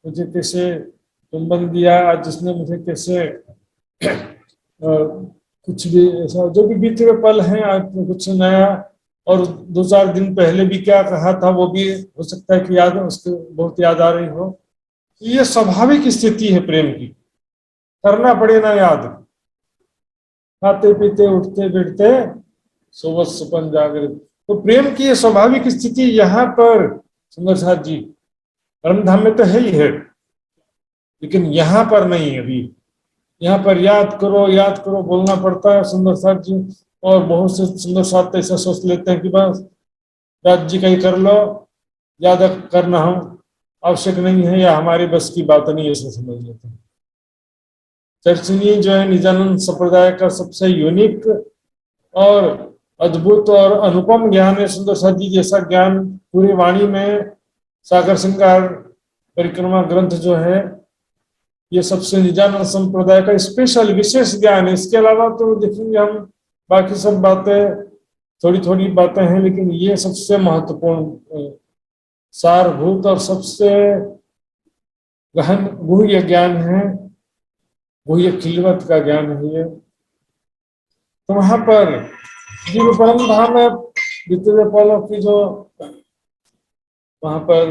मुझे कैसे चुंबन दिया, आज उसने मुझे कैसे कुछ भी ऐसा जो भी बीते हुए पल हैं, आज कुछ नया, और 2-4 दिन पहले भी क्या कहा था वो भी हो सकता है कि याद उसको बहुत याद आ रही हो। ये स्वाभाविक स्थिति है प्रेम की, करना पड़े ना याद। खाते पीते उठते बैठते सोवत सपन जागृत, तो प्रेम की ये स्वाभाविक स्थिति यहाँ पर सुंदर साथ जी परमधाम में तो है ही है, लेकिन यहाँ पर नहीं। अभी यहाँ पर याद करो बोलना पड़ता है सुंदर साथ जी। और बहुत से सुंदर साथ ऐसा सोच लेते हैं कि बस राज्य का ही कर लो, ज्यादा करना हम आवश्यक नहीं है, या हमारी बस की बात नहीं, ऐसा समझ लेते हैं। चर्चनी जो है निजानंद संप्रदाय का सबसे यूनिक और अद्भुत और अनुपम ज्ञान है सुंदर साथ जी। जैसा ज्ञान पूरी वाणी में सागर श्रृंगार परिक्रमा ग्रंथ जो है, ये सबसे निजानंद संप्रदाय का स्पेशल विशेष ज्ञान है। इसके अलावा तो देखेंगे हम बाकी सब बातें थोड़ी थोड़ी बातें हैं, लेकिन ये सबसे महत्वपूर्ण सारभूत और सबसे गहन गुह्य ज्ञान है, गुह्य खिलवत का ज्ञान है ये। तो वहां पर जीव परम धाम में बीते हुए पलों की जो वहां पर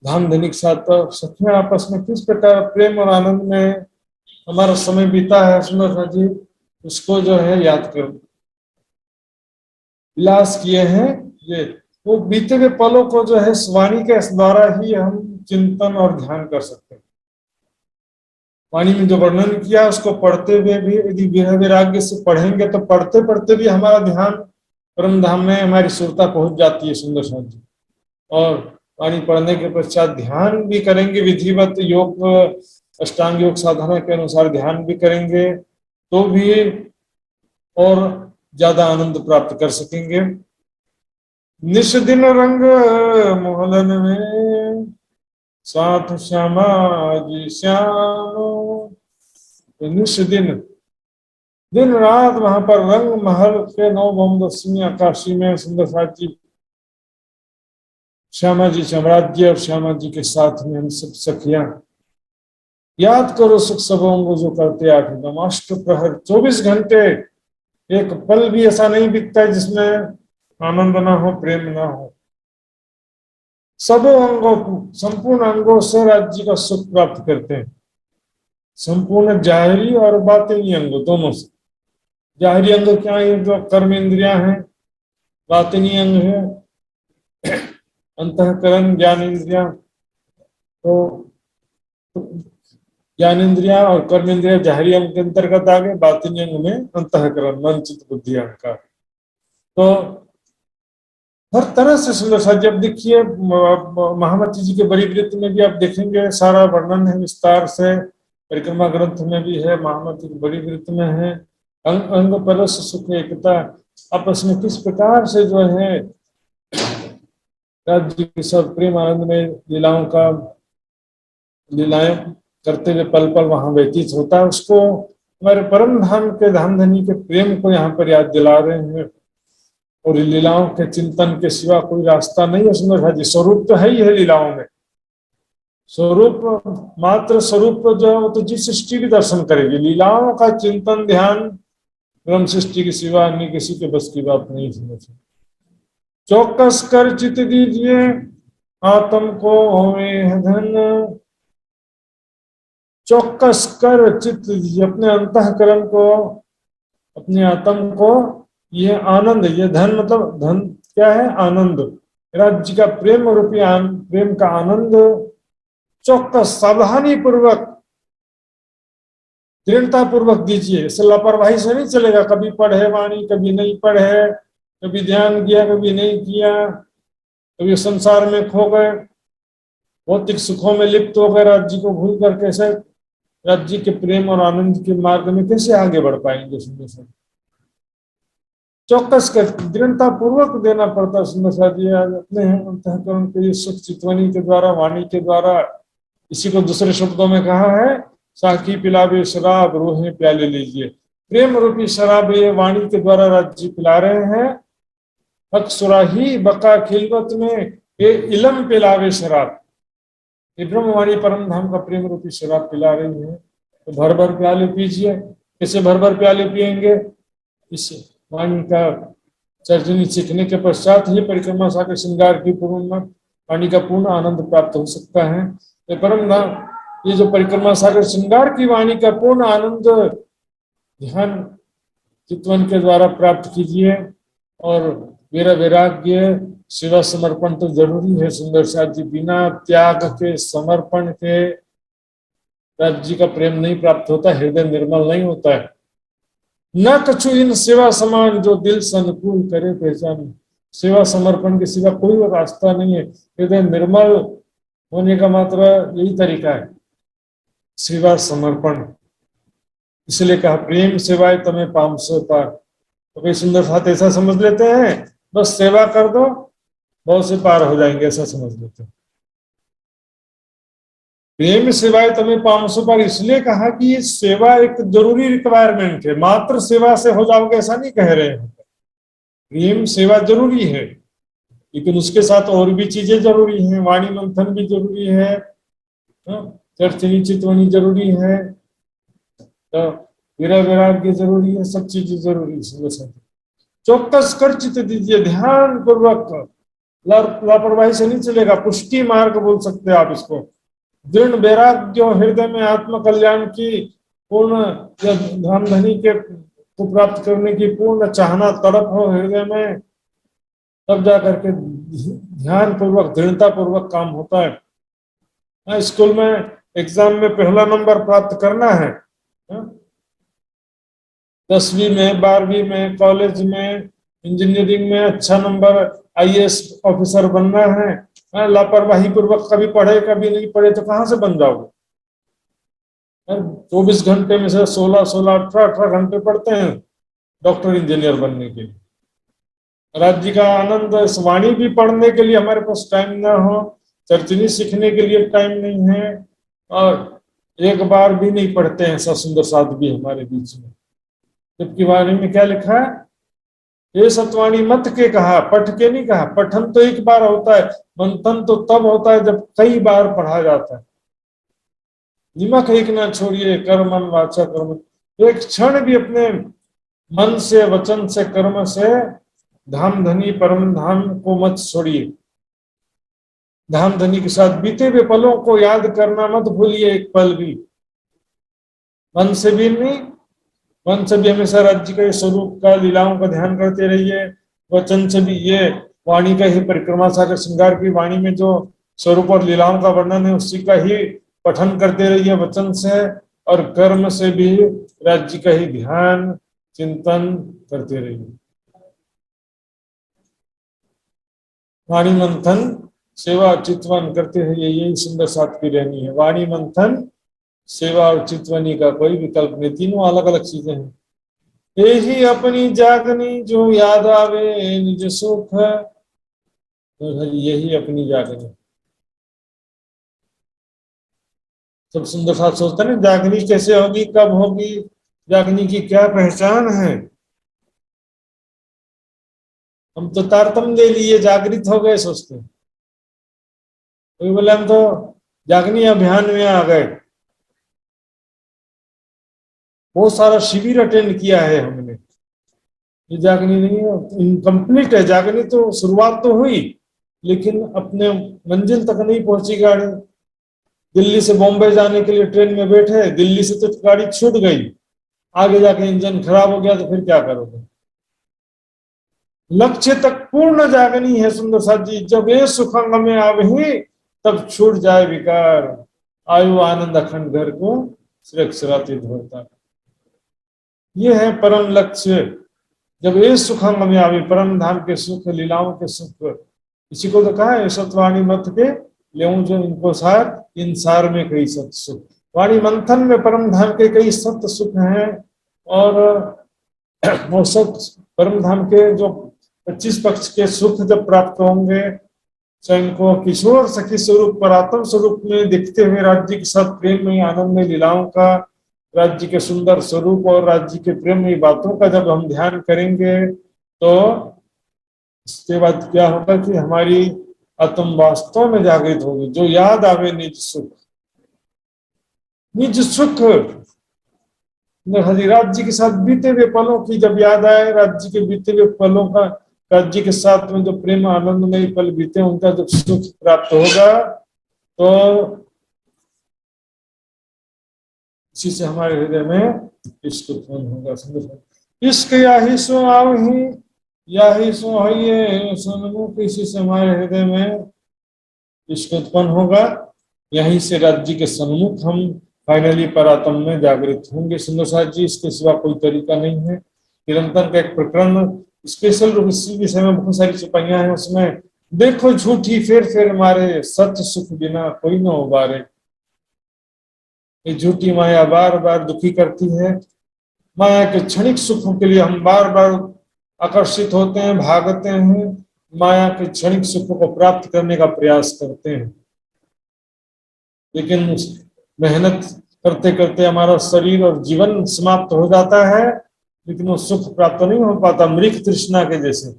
धाम धनिक साथ सखियां आपस में किस प्रकार प्रेम और आनंद में हमारा समय बीता है सुंदर साथ जी, उसको जो है याद करो। विलास किए हैं ये, वो बीते हुए पलों को जो है वाणी के द्वारा ही हम चिंतन और ध्यान कर सकते हैं। वाणी में जो वर्णन किया उसको पढ़ते हुए भी यदि विरह वैराग्य से पढ़ेंगे तो पढ़ते पढ़ते भी हमारा ध्यान परम धाम में हमारी सुरता पहुंच जाती है सुंदर साथ जी। और वाणी पढ़ने के पश्चात ध्यान भी करेंगे विधिवत योग अष्टांग योग साधना के अनुसार ध्यान भी करेंगे, तो भी और ज्यादा आनंद प्राप्त कर सकेंगे। निश दिन रंग मोहलन में साथ श्यामा जी श्यामो। निश दिन रात वहां पर रंग महल के 9 आकाशी में सुंदर साथ जी श्यामा जी साम्राज्य और श्यामा जी के साथ में हम सब सखियां याद करो सुख सबों जो करते 8 अष्ट प्रहर 24 घंटे, एक पल भी ऐसा नहीं बीतता है जिसमें आनंद ना हो, प्रेम ना हो, सबों अंगों संपूर्ण अंगों से राज्य का सुख प्राप्त करते हैं, संपूर्ण जाहिरी और बातिनी अंग दोनों से। जाहिरी अंग क्या है? जो कर्म इंद्रियां हैं। बातिनी अंग है अंतःकरण, ज्ञान इंद्रिया। तो ज्ञान इंद्रिया और कर्म इंद्रिया जाहिरी अंग के अंतर्गत आ गए, बातिनी अंग में अंतःकरण, मन चित्त बुद्धि अहंकार। तो हर तरह से सुंदर सा, जब देखिए महामती जी के बड़ी वृत्त में भी आप देखेंगे सारा वर्णन है विस्तार से, परिक्रमा ग्रंथ में भी है, महामती की बड़ी वृत्त में है। अंग अंग परस सुख एकता, आपस में किस प्रकार से जो है राज्य के सब प्रेम आनंद में लीलाओं का लीलाएं करते हुए पल पल वहां व्यतीत होता है, उसको हमारे परम धाम के धाम धनी के प्रेम को यहाँ पर याद दिला रहे हैं। और लीलाओं के चिंतन के सिवा कोई रास्ता नहीं है सुंदर जी। स्वरूप तो है ही है लीलाओं में, स्वरूप मात्र स्वरूप जो है तो जिस सृष्टि की दर्शन करेगी। लीलाओं का चिंतन ध्यान ब्रह्म सृष्टि के सिवा अन्य किसी के बस की बात नहीं समझ। चौकस कर चित दीजिए आत्म को होवे धन, चौकस कर चित दीजिए अपने अंतःकरण को, अपने आत्म को। ये आनंद, ये धन मतलब धन क्या है? आनंद। राज्य का प्रेम रूपी प्रेम का आनंद चौकस सावधानी पूर्वक दृढ़ता पूर्वक दीजिए। इसे लापरवाही से नहीं चलेगा, कभी पढ़े वाणी कभी नहीं पढ़े, कभी ध्यान किया कभी नहीं किया, कभी संसार में खो गए, भौतिक सुखों में लिप्त हो गए, राज्य को भूल कर कैसे राज्य के प्रेम और आनंद के मार्ग में कैसे आगे बढ़ पाएंगे? सुंदर सा चौकस कर दृढ़ता पूर्वक देना पड़ता। सुंदर सा जी अपने अंतःकरण के लिए सुख चितवनी के द्वारा, वाणी के द्वारा। इसी को दूसरे शब्दों में कहा है, साकी पिलावे शराब रोहे प्याले लीजिए। प्रेम रूपी शराब ये वाणी के द्वारा राज्य पिला रहे हैं। अक्सुराही बका खिलवत में ये इलम पिलावे शराब, ये ब्रह्मवाणी परम धाम का प्रेम रूपी शराब पिला रही है। तो भर भर प्याले पीजिए। कैसे भर भर प्याले पिएंगे? इस वाणी का चर्चनी सीखने के पश्चात ही परिक्रमा सागर श्रृंगार की पूर्ण वाणी का पूर्ण आनंद प्राप्त हो सकता है। तो परम धाम ये जो परिक्रमा सागर श्रृंगार की वाणी का पूर्ण आनंद ध्यान चितवन के द्वारा प्राप्त कीजिए। और मेरा वैराग्य सेवा समर्पण तो जरूरी है सुंदर साथ जी। बिना त्याग के समर्पण के राज्य का प्रेम नहीं प्राप्त होता, हृदय निर्मल नहीं होता है। न कछु इन सेवा समान जो दिल से अनुकूल करे पहचान। सेवा समर्पण के सिवा कोई रास्ता नहीं है। हृदय निर्मल होने का मात्र यही तरीका है, सेवा समर्पण। इसलिए कहा प्रेम सेवाए तमें पामसो पार। तो कई सुंदर साथ ऐसा समझ लेते हैं बस सेवा कर दो बहुत से पार हो जाएंगे, ऐसा समझ लेते हैं। प्रेम सेवाए तमें पामसो पार इसलिए कहा कि ये सेवा एक जरूरी रिक्वायरमेंट है, मात्र सेवा से हो जाओगे ऐसा नहीं कह रहे हैं। प्रेम सेवा जरूरी है लेकिन उसके साथ और भी चीजें जरूरी हैं। वाणी मंथन भी जरूरी है, चर्चनी चितवनी जरूरी है, तो वैराग्य जरूरी है, सब चीजें जरूरी है। चौकस कर चित दीजिए ध्यान पूर्वक, लापरवाही से नहीं चलेगा। पुष्टि मार्ग बोल सकते हैं आप इसको। दृढ़ वैराग्य जो हृदय में आत्म कल्याण की पूर्ण धाम धनी के को प्राप्त करने की पूर्ण चाहना तड़प हो हृदय में, तब जाकर के ध्यान पूर्वक दृढ़ता पूर्वक काम होता है। स्कूल में एग्जाम में पहला नंबर प्राप्त करना है, 10वीं में 12वीं में कॉलेज में इंजीनियरिंग में अच्छा नंबर IAS ऑफिसर बनना है। लापरवाही पूर्वक कभी पढ़े कभी नहीं पढ़े तो कहाँ से बन जाओगे? 24 घंटे में से 16 18 घंटे पढ़ते हैं डॉक्टर इंजीनियर बनने के लिए। राज्य का आनंद वाणी भी पढ़ने के लिए हमारे पास टाइम ना हो, चर्चनी सीखने के लिए टाइम नहीं है, और एक बार भी नहीं पढ़ते हैं। ऐसा सुंदर साथ भी हमारे बीच में। जबकि वाणी में क्या लिखा है? ये सतवाणी मत के कहा, पठ के नहीं कहा। पठन तो एक बार होता है, मंथन तो तब होता है जब कई बार पढ़ा जाता है। निमक एक ना छोड़िए कर मन वाचा कर्म। एक क्षण भी अपने मन से वचन से कर्म से धाम धनी परम धाम को मत छोड़िए। धाम धनी के साथ बीते हुए पलों को याद करना मत भूलिए एक पल भी। मन से भी नहीं, मन से भी हमेशा राज्य के स्वरूप का, लीलाओं का ध्यान करते रहिए। वचन से भी, ये वाणी का ही परिक्रमा सागर श्रृंगार की वाणी में जो स्वरूप और लीलाओं का वर्णन है उसी का ही पठन करते रहिए वचन से। और कर्म से भी राज्य का ही ध्यान चिंतन करते रहिए। वाणी मंथन सेवा और चितवन करते रहिए, यही सुंदर साथ की रहनी है। वाणी मंथन सेवा और चितवनी का कोई विकल्प नहीं, तीनों अलग अलग चीजें हैं। यही अपनी जागनी जो याद आवे निज सुख, तो यही अपनी जागनी। सब सुंदर साथ सोचते हैं जागनी कैसे होगी, कब होगी, जागनी की क्या पहचान है। हम तो तारतम्य ले लिए, जागृत हो गए सोचते हैं। कोई बोले हम तो जागनी अभियान में आ गए। बहुत सारा शिविर अटेंड किया है हमने, ये जागनी नहीं है, इनकम्प्लीट है। जागनी तो शुरुआत तो हुई लेकिन अपने मंजिल तक नहीं पहुंची गाड़ी। दिल्ली से बॉम्बे जाने के लिए ट्रेन में बैठे, दिल्ली से तो गाड़ी छूट गई, आगे जाके इंजन खराब हो गया तो फिर क्या करोगे। लक्ष्य तक पूर्ण जागनी है सुंदर साथ जी। जब ये सुखंग में आवही तब छूट जाए विकार, आयु आनंद अखंड घर को सुरक्षित होता। ये है परम लक्ष्य। जब ये सुखंग में आवे, परम धाम के सुख, लीलाओं के सुख, इसी को तो कहा है सतवाणी मत के लेऊं जो इनको सार, इन सार में कई सत सुख। वाणी मंथन में परम धाम के कई सत्य सुख हैं। और वो सब परम धाम के जो 25 पक्ष के सुख जब प्राप्त होंगे, स्वयं को किशोर सखी स्वरूप परात्म स्वरूप में दिखते हुए राज्य के साथ प्रेम में आनंद में लीलाओं का, राज्य के सुंदर स्वरूप और राज्य के प्रेम में बातों का जब हम ध्यान करेंगे तो इसके बाद क्या होगा कि हमारी आत्म वास्तव में जागृत होगी। जो याद आवे निज सुख, निज सुख राज्य के साथ बीते हुए पलों की जब याद आए, राज्य के बीते हुए पलों का, राज्य के साथ में जो प्रेम आनंद में पल बीते उनका जब सुख प्राप्त होगा तो इसी से हमारे हृदय में इश्क उत्पन्न होगा। इश्क याही सो आवही, याही सो है सन्मुख, इसी से हमारे हृदय में इश्क उत्पन्न होगा। यहीं से राज्य के सन्मुख हम फाइनली परात्म में जागृत होंगे। सुंदर साथ जी, इसके सिवा कोई तरीका नहीं है। निरंतर का एक प्रकरण स्पेशल रूप इसी विषय में बहुत सारी सिपाहियां हैं, उसमें देखो झूठी फेर फेर मारे, सच सुख बिना कोई न उबारे। ये झूठी माया बार बार दुखी करती है। माया के क्षणिक सुखों के लिए हम बार बार आकर्षित होते हैं, भागते हैं, माया के क्षणिक सुखों को प्राप्त करने का प्रयास करते हैं। लेकिन मेहनत करते करते हमारा शरीर और जीवन समाप्त हो जाता है, लेकिन वो सुख प्राप्त नहीं हो पाता। मृग तृष्णा के जैसे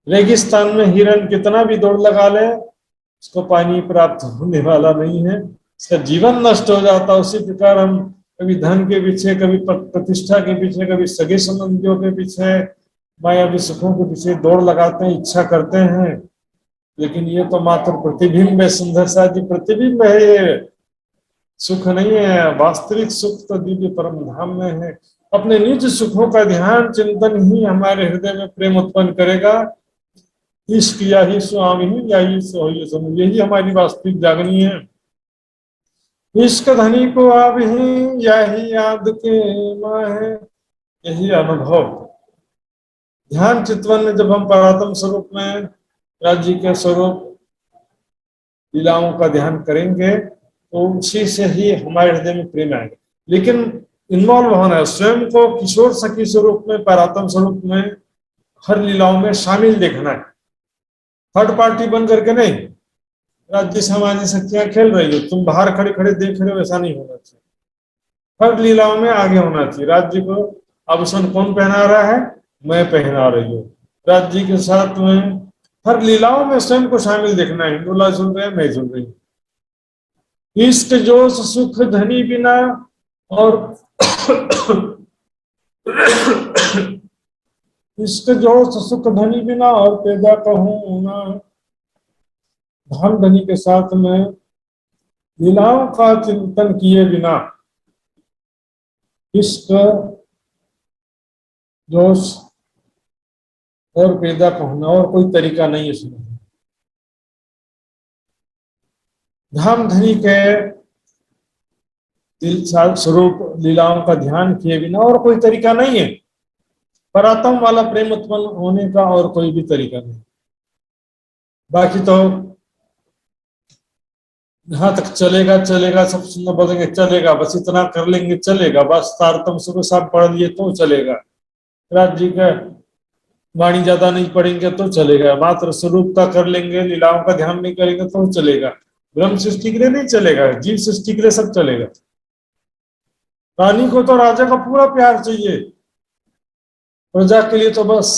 रेगिस्तान में हिरण कितना भी दौड़ लगा ले, उसको पानी प्राप्त होने वाला नहीं है, इसका जीवन नष्ट हो जाता। उसी प्रकार हम कभी धन के पीछे, कभी प्रतिष्ठा के पीछे, कभी सगे संबंधियों के पीछे, मायावी सुखों के पीछे दौड़ लगाते हैं, इच्छा करते हैं, लेकिन ये तो मात्र प्रतिबिंब है। सुंदर सा जी प्रतिबिंब है, ये सुख नहीं है। वास्तविक सुख तो दिव्य परम धाम में है। अपने निज सुखों का ध्यान चिंतन ही हमारे हृदय में प्रेम उत्पन्न करेगा। इश्क याही स्वामी याही सो, यही हमारी वास्तविक जागनी है। इश्क धनी को आप ही यही याद के माहे, यही अनुभव। ध्यान चितवन में जब हम परात्म स्वरूप में राज्य के स्वरूप लीलाओं का ध्यान करेंगे तो उसी से ही हमारे हृदय में प्रेम आएगा। लेकिन इन्वॉल्व होना है, स्वयं को किशोर सखी स्वरूप में, परात्म स्वरूप में हर लीलाओं में शामिल देखना है। थर्ड पार्टी बन करके नहीं, राज्य सामाजिक शक्तियां खेल रही हो, तुम बाहर खड़े खड़े देख रहे हो, ऐसा नहीं होना चाहिए। हर लीलाओं में आगे होना चाहिए। राज्य को आभूषण कौन पहना रहा है? मैं पहना रही हूँ। राज्य के साथ में हर लीलाओं में स्वयं को शामिल देखना है। हिंदुला सुन रहे हैं, मैं सुन रही हूँ। इष्ट जोश सुख धनी बिना, और इश्क जो सुख धनी बिना और पैदा कहूँ ना, धन धनी के साथ में लीलाओं का चिंतन किए बिना इश्क जोश और पैदा कहना और कोई तरीका नहीं है इसमें। धाम धनी के दिल स्वरूप लीलाओं का ध्यान किए बिना और कोई तरीका नहीं है। परात्म वाला प्रेम उत्पन्न होने का और कोई भी तरीका नहीं। बाकी तो यहाँ तक चलेगा चलेगा, सब सुनना बोलेंगे चलेगा, बस इतना कर लेंगे चलेगा, बस तारतम सुबह साहब पढ़ लिए तो चलेगा, राज जी का वाणी ज्यादा नहीं पढ़ेंगे तो चलेगा, मात्र स्वरूप का कर लेंगे, लीलाओं का ध्यान नहीं करेंगे तो चलेगा। ब्रह्म सृष्टि के लिए नहीं चलेगा, जीव सृष्टि के लिए सब चलेगा। रानी को तो राजा का पूरा प्यार चाहिए, प्रजा के लिए तो बस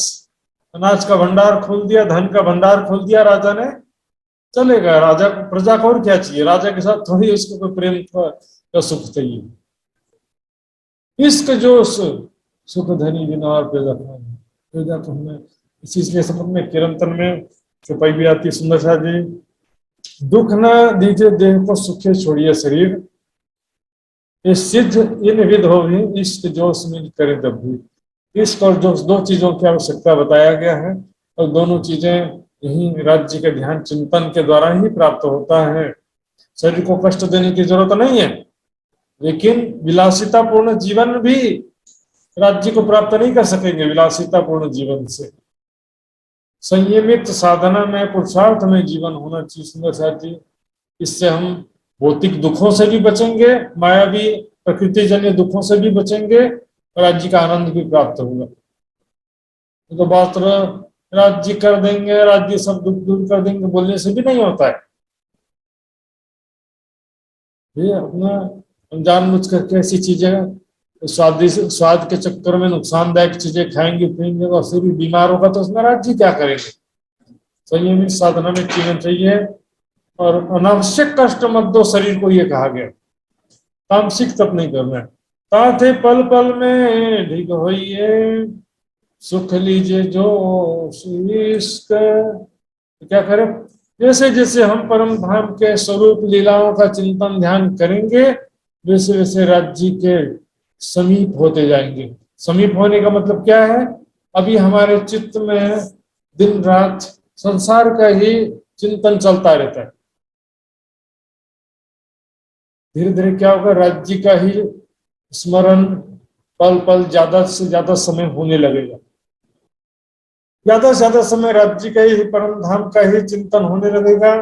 अनाज का भंडार खोल दिया, धन का भंडार खोल दिया राजा ने, चलेगा। राजा को, प्रजा को और क्या चाहिए? राजा के साथ थोड़ी उसको कोई प्रेम का सुख चाहिए। इश्क जो सुख धनी बिना और पैदा कहना, इसी इसलिए समझ में किरंतन में चौपाई भी आती सुंदर सा जी, दुख न दीजिए देह को सुखे छोड़िए शरीर, ये सिद्ध इन विध हो भी इश्क जोश में करे तब भी। इश्क और जोश दो चीजों की आवश्यकता बताया गया है, और दोनों चीजें यही राज्य के ध्यान चिंतन के द्वारा ही प्राप्त होता है। शरीर को कष्ट देने की जरूरत नहीं है, लेकिन विलासितापूर्ण जीवन भी राज्य को प्राप्त नहीं कर सकेंगे विलासितापूर्ण जीवन से। संयमित साधना में, पुरुषार्थ में जीवन होना चाहिए सुंदर साथी। इससे हम भौतिक दुखों से भी बचेंगे, मायावी प्रकृति जन्य दुखों से भी बचेंगे, और राज्य का आनंद भी प्राप्त होगा। तो बात राज्य कर देंगे, राज्य सब दुख दूर कर देंगे बोलने से भी नहीं होता है। ये अपना जानबूझ करके ऐसी चीजें स्वाद के चक्कर में नुकसानदायक चीजें खाएंगे पिएंगे और फिर भी बीमार होगा तो उसमें राज्य क्या करेंगे? संयमित साधना में जीवन चाहिए, और अनावश्यक कष्ट मत दो शरीर को, ये कहा गया। तामसिक तप नहीं करना है। ताथे पल पल में ढिग होइए, सुख लीजिए जो इश्क। क्या करें? जैसे जैसे हम परम धाम के स्वरूप लीलाओं का चिंतन ध्यान करेंगे, वैसे वैसे राज्य के समीप होते जाएंगे। समीप होने का मतलब क्या है? अभी हमारे चित्त में दिन रात संसार का ही चिंतन चलता रहता है। धीरे धीरे क्या होगा? राज्य का ही स्मरण पल पल ज्यादा से ज्यादा समय होने लगेगा। ज्यादा से ज्यादा समय राज्य का ही, परम धाम का ही चिंतन होने लगेगा,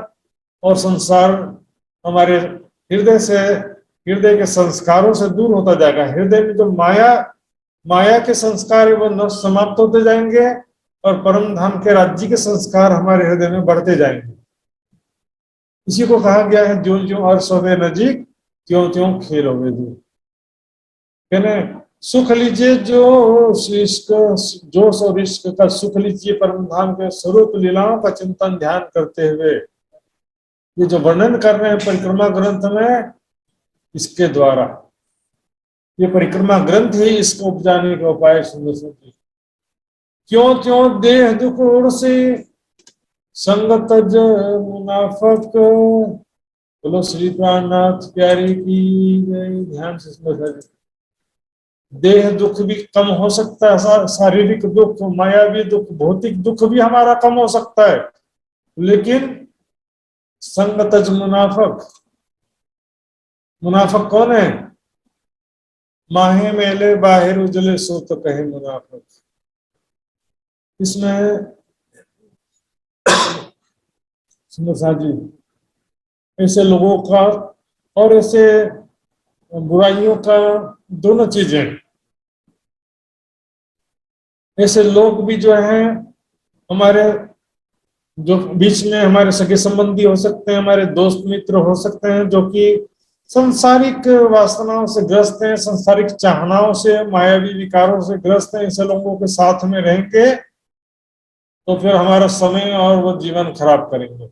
और संसार हमारे हृदय के संस्कारों से दूर होता जाएगा। हृदय में जो माया के संस्कार है वो नष्ट समाप्त होते जाएंगे, और परम धाम के राज्य के संस्कार हमारे हृदय में बढ़ते जाएंगे। इसी को कहा गया है, ज्यों ज्यों अर्श होवे नजीक, त्यों त्यों खेल होवे दूर। कहने सुख लीजिए जो इश्क, जोश और इश्क का सुख लीजिए परम धाम के स्वरूप लीलाओं का चिंतन ध्यान करते हुए। ये जो वर्णन कर रहे हैं परिक्रमा ग्रंथ में, इसके द्वारा, ये परिक्रमा ग्रंथ ही इसको उपजाने का उपाय सुंदर सुंदर। क्यों त्यों देह दुख उड़ से, संग तज मुनाफक। बोलो श्री प्राणनाथ प्यारे की जय। ध्यान से सुंदर। देह दुख भी कम हो सकता है, शारीरिक दुख, मायावी दुख, भौतिक दुख भी हमारा कम हो सकता है, लेकिन संग तज मुनाफक। मुनाफक कौन है? माहे मेले बाहर उजले सो तो कहे मुनाफक। इसमें जी ऐसे लोगों का और ऐसे बुराइयों का दोनों चीजें। ऐसे लोग भी जो हैं हमारे जो बीच में हमारे सगे संबंधी हो सकते हैं, हमारे दोस्त मित्र हो सकते हैं, जो कि संसारिक वासनाओं से ग्रस्त हैं, संसारिक चाहनाओं से, मायावी विकारों से ग्रस्त हैं। ऐसे लोगों के साथ में रहेंगे तो फिर हमारा समय और वो जीवन खराब करेंगे।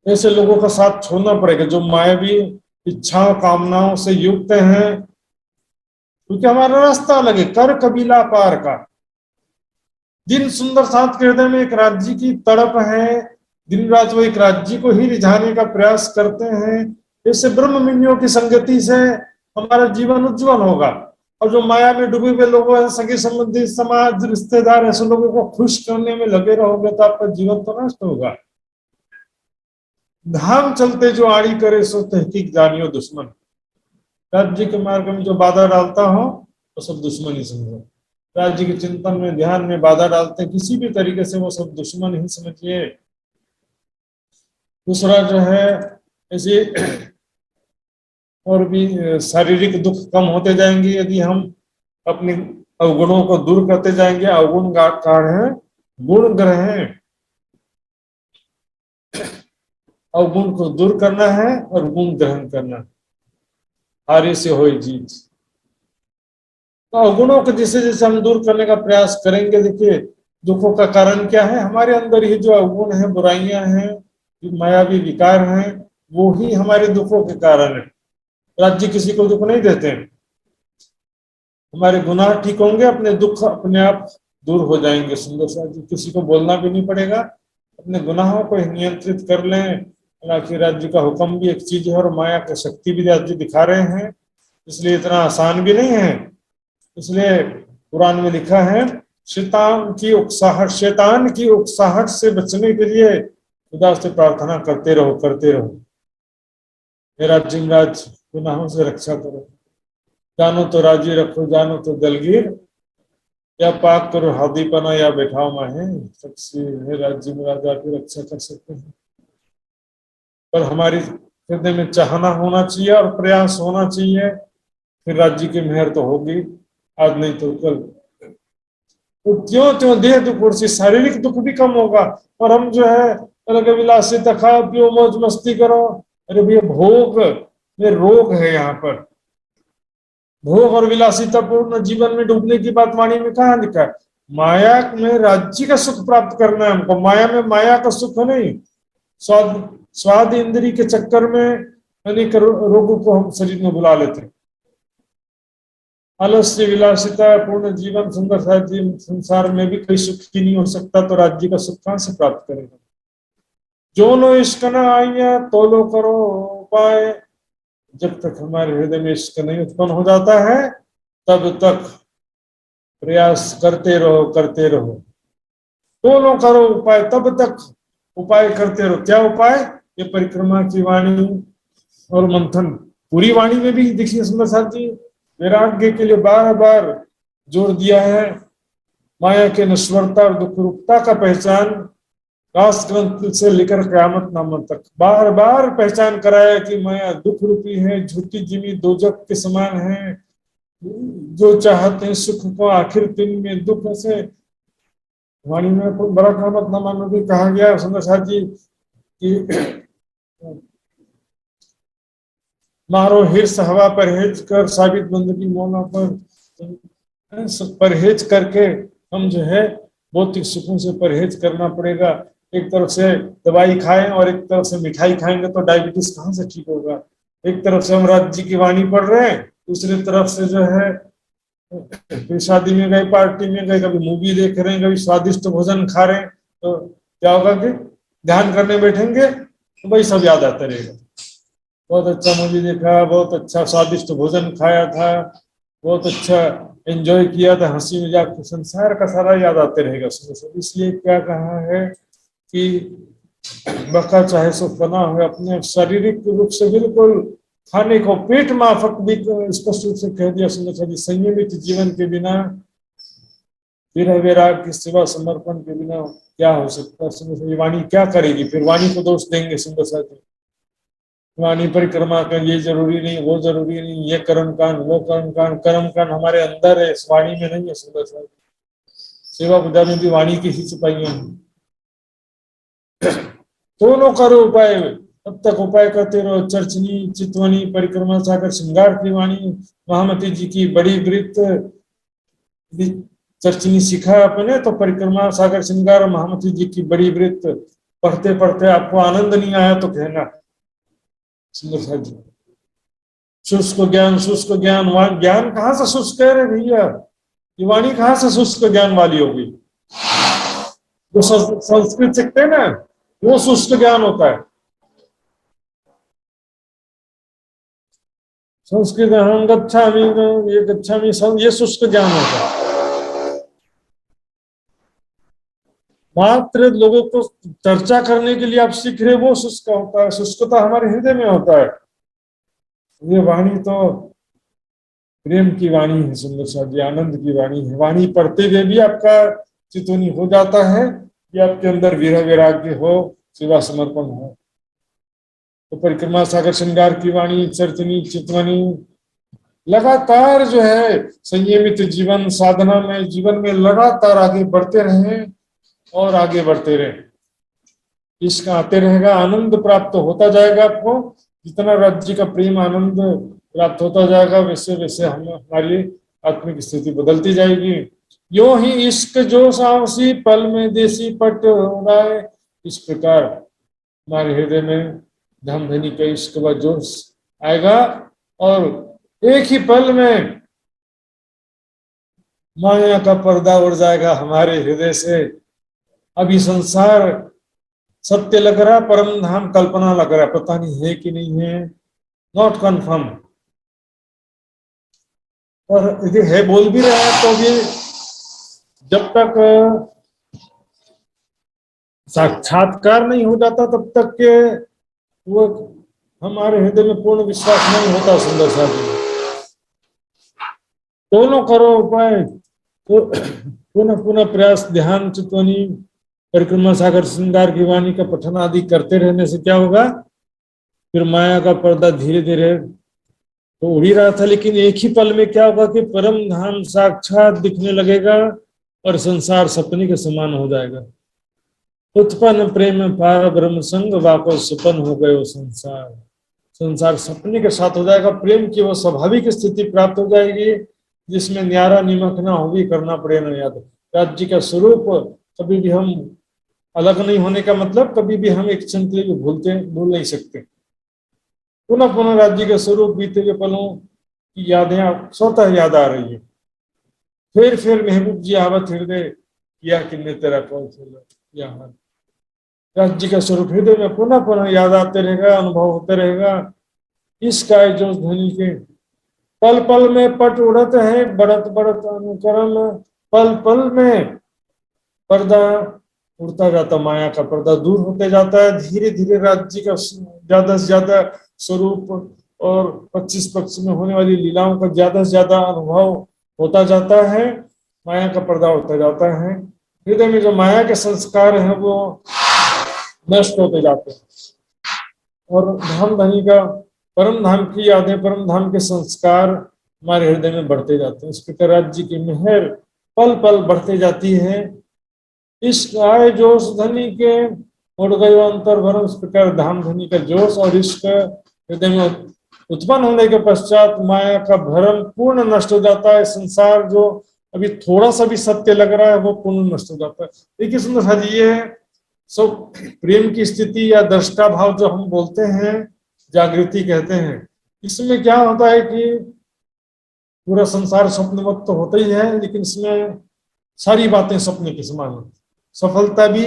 ऐसे लोगों का साथ छोड़ना पड़ेगा जो मायावी इच्छाओं कामनाओं से युक्त हैं, क्योंकि हमारा रास्ता अलग है, कर कबीला पार का। जिन सुंदर साथ के हृदय में एक राज्य की तड़प है, दिन रात वो एक राज्य को ही रिझाने का प्रयास करते हैं, इससे ब्रह्म मिनियों की संगति से हमारा जीवन उज्जवल होगा। और जो माया में डूबे हुए लोगों हैं, सगे संबंधी, समाज, रिश्तेदार, ऐसे लोगों को खुश करने में लगे रहोगे तो आपका जीवन तो नष्ट होगा। धाम चलते जो आड़ी करे सो तहकीक जानियो दुश्मन। राज्य के मार्ग में जो बाधा डालता हो तो सब दुश्मन ही समझो। राज्य के चिंतन में, ध्यान में बाधा डालते हैं किसी भी तरीके से, वो सब दुश्मन ही समझिए। दूसरा जो है, ऐसे और भी शारीरिक दुख कम होते जाएंगे यदि हम अपने अवगुणों को दूर करते जाएंगे। अवगुण काढ़े गुण ग्रहण, अवगुण को दूर करना है और गुण ग्रहण करना है। हारे से होए जीत। तो अवगुणों को जैसे जैसे हम दूर करने का प्रयास करेंगे, देखिए दुखों का कारण क्या है, हमारे अंदर ही जो अवगुण है, बुराइयां हैं, मायावी विकार हैं, वो ही हमारे दुखों के कारण है। राज्य किसी को दुख नहीं देते हैं। हमारे गुनाह ठीक होंगे, अपने दुख अपने आप दूर हो जाएंगे। सुंदर सा जी, किसी को बोलना भी नहीं पड़ेगा, अपने गुनाहों को नियंत्रित कर लें। हालांकि राज्य का हुक्म भी एक चीज है और माया की शक्ति भी राज्य दिखा रहे हैं, इसलिए इतना आसान भी नहीं है। इसलिए कुरान में लिखा है, शैतान की उकसाहट से बचने के लिए खुदा से प्रार्थना करते रहो, करते रहो, मेरा जिमराज गुनाहों से रक्षा करो। जानो तो राजी रखो, जानो तो दलगीर, या पाक करो हादीपना या बैठाओ माहे। सबसे मेरा जिमराज आपकी रक्षा कर सकते हैं, पर हमारी हृदय में चाहना होना चाहिए और प्रयास होना चाहिए, फिर राज्य की मेहर तो होगी, आज नहीं तो कल। तो त्यों देह दुख और से शारीरिक दुख भी कम होगा। और हम जो है विलासिता, खाओ पियो मौज मस्ती करो, अरे भैया भोग में रोग है। यहाँ पर भोग और विलासिता पूर्ण जीवन में डूबने की बात वाणी में कहाँ लिखा है? माया में राज्य का सुख प्राप्त करना है हमको, माया में माया का सुख नहीं। स्वाद इंद्री के चक्कर में अनेक रोगों को हम शरीर में बुला लेते हैं। आलस्य, विलासिता पूर्ण जीवन, सुंदर संसार में भी कोई सुख ही नहीं हो सकता, तो राज्य का सुख कहां से प्राप्त करेगा? जो नो इश्क न आइया तो लो करो उपाय। जब तक हमारे हृदय में इश्क नहीं उत्पन्न हो जाता है, तब तक प्रयास करते रहो, करते रहो। तो लो करो उपाय, तब तक उपाय करते रहो। क्या उपाय? ये परिक्रमा की वाणी और मंथन। पूरी वाणी में भी देखिए सुंदर साथ जी वैराग्य के लिए बार बार जोर दिया है। माया के नश्वरता और दुख रूपता का पहचान रास ग्रंथ से लेकर क़यामत नामन तक बार बार पहचान कराया कि माया दुख रूपी है, झूठी जिमी दोजक के समान है। जो चाहते हैं सुख को, आखिर दिन में दुख से। वाणी में बड़ा क़यामत नामा में भी कहा गया सुंदर साथ जी कि मारो हिर्स हवा परहेज कर, साबित बंदगी मौला पर। परहेज करके हम जो है भौतिक सुखों से परहेज करना पड़ेगा। एक तरफ से दवाई खाएं और एक तरफ से मिठाई खाएंगे तो डायबिटीज कहाँ से ठीक होगा? एक तरफ से हम राज्य की वाणी पढ़ रहे हैं, दूसरी तरफ से जो है शादी में गए, पार्टी में गए, कभी मूवी देख रहे हैं, कभी स्वादिष्ट भोजन खा रहे हैं, तो क्या होगा कि ध्यान करने बैठेंगे तो वही सब याद आता रहेगा। बहुत अच्छा मूवी देखा, बहुत अच्छा स्वादिष्ट भोजन खाया था, बहुत अच्छा एंजॉय किया था, हंसी मजाक, संसार का सारा याद आते रहेगा। इसलिए क्या कहा है कि बका चाहे सो फना हो। अपने शारीरिक रूप से बिल्कुल खाने को पेट माफक भी स्पष्ट रूप से कह दिया सुंदर। संयमित जीवन के बिना, विरह वैराग की सेवा समर्पण के बिना क्या हो सकता? सुंदर वाणी क्या करेगी? फिर वाणी को दोष देंगे सुंदर साथी। वाणी परिक्रमा का ये जरूरी नहीं, वो जरूरी नहीं, ये कर्म कांड, वो कर्म कांड। कर्म कांड हमारे अंदर है, इस वाणी में नहीं है। सुंदर साथी सेवा पूजा में भी वाणी की ही सिपाहियां हैं। दोनों करो उपाय, तब तक उपाय करते रहो। चर्चनी, चितवनी, परिक्रमा, सागर, श्रृंगार की वाणी। महामती जी की बड़ी वृत्त चर्चनी सीखा अपने, तो परिक्रमा, सागर, श्रृंगार और महामती जी की बड़ी वृत्त पढ़ते पढ़ते आपको आनंद नहीं आया तो कहना सुंदर साथ जी। शुष्क ज्ञान, शुष्क ज्ञान, ज्ञान कहाँ से शुष्क है रे भैया? ये वाणी कहाँ से शुष्क ज्ञान वाली हो गई? तो संस्कृत सीखते हैं ना, वो शुष्क ज्ञान होता है। संस्कृत हम गच्छामि, ये गच्छामि, ये शुष्क ज्ञान होता है। मात्र लोगों को चर्चा करने के लिए आप सीख रहे, वो शुष्क होता है। शुष्कता हमारे हृदय में होता है। ये वाणी तो प्रेम की वाणी है, सुंदर सा जी, आनंद की वाणी है। वाणी पढ़ते हुए भी आपका चितवनी हो जाता है कि आपके अंदर विरह वैराग्य हो, सेवा समर्पण हो। तो परिक्रमा सागर श्रृंगार की वाणी, चर्चनी, चितवनी लगातार जो है संयमित जीवन साधना में, जीवन में लगातार आगे बढ़ते रहें और आगे बढ़ते रहें। इसका आते रहेगा, आनंद प्राप्त होता जाएगा आपको। जितना राज्य का प्रेम आनंद प्राप्त होता जाएगा, वैसे वैसे हमारी आत्मिक स्थिति बदलती जाएगी। यो ही इश्क जो सावसी पल में देसी पट उड़ाए, इस प्रकार हमारे हृदय में धाम धनी का इश्क व जोश आएगा और एक ही पल में माया का पर्दा उड़ जाएगा हमारे हृदय से। अभी संसार सत्य लग रहा, परम धाम कल्पना लग रहा, पता नहीं है कि नहीं है, नॉट कंफर्म। और यदि है बोल भी रहा है तो भी जब तक साक्षात्कार नहीं हो जाता तब तक के वो हमारे हृदय में पूर्ण विश्वास नहीं होता। सुंदर सा जी, दोनों करो उपाय, तो पुनः पुनः प्रयास, ध्यान, चितवनी, परिक्रमा सागर श्रृंगार की वाणी का पठन आदि करते रहने से क्या होगा, फिर माया का पर्दा धीरे धीरे तो उड़ ही रहा था, लेकिन एक ही पल में क्या होगा कि परम धाम साक्षात दिखने लगेगा और संसार सपने के समान हो जाएगा। उत्पन्न प्रेम पार ब्रह्म संग वाको सपन हो गए संसार। संसार सपने के साथ हो जाएगा। प्रेम की वो स्वाभाविक स्थिति प्राप्त हो जाएगी जिसमें न्यारा निमक ना होगी, करना पड़े ना याद। राज्य का स्वरूप कभी भी हम अलग नहीं होने का मतलब कभी भी हम एक क्षण के लिए भूल नहीं सकते। पुनः पुनः राज्य के स्वरूप बीते हुए पलों की यादें स्वतः याद आ रही है। फिर महबूब जी आवत हृदय किया किन्ने तेरा कौन यहाँ। राज्य का स्वरूप हृदय में पुनः पुनः याद आते रहेगा, अनुभव होते रहेगा। इस काय जो धनी के पल पल में पट उड़त है, बढ़त बढ़त अनुकरण, पल पल में पर्दा उड़ता जाता, माया का पर्दा दूर होते जाता है। धीरे धीरे राज्य का ज्यादा से ज्यादा स्वरूप और 25 पक्ष में होने वाली लीलाओं का ज्यादा से ज्यादा अनुभव होता जाता है। माया का पर्दा उड़ता जाता है। हृदय में जो माया के संस्कार हैं वो नष्ट होते जाते हैं और धाम धनी का परम धाम की यादें, परम धाम के संस्कार हमारे हृदय में बढ़ते जाते हैं। इस प्रकार राज्य की मेहर पल पल बढ़ते जाती है। इस आए जोश धनी के उड़ गयो अंतर भरम। इस प्रकार धाम धनी का जोश और इश्क हृदय में उत्पन्न होने के पश्चात माया का भ्रम पूर्ण नष्ट हो जाता है। संसार जो अभी थोड़ा सा भी सत्य लग रहा है वो पूर्ण नष्ट हो जाता है। देखिए सुंदर सा जी, ये है सो प्रेम की स्थिति या दृष्टा भाव जो हम बोलते हैं, जागृति कहते हैं। इसमें क्या होता है कि पूरा संसार स्वप्नवत तो होता ही है, लेकिन इसमें सारी बातें सपने के समान होती। सफलता भी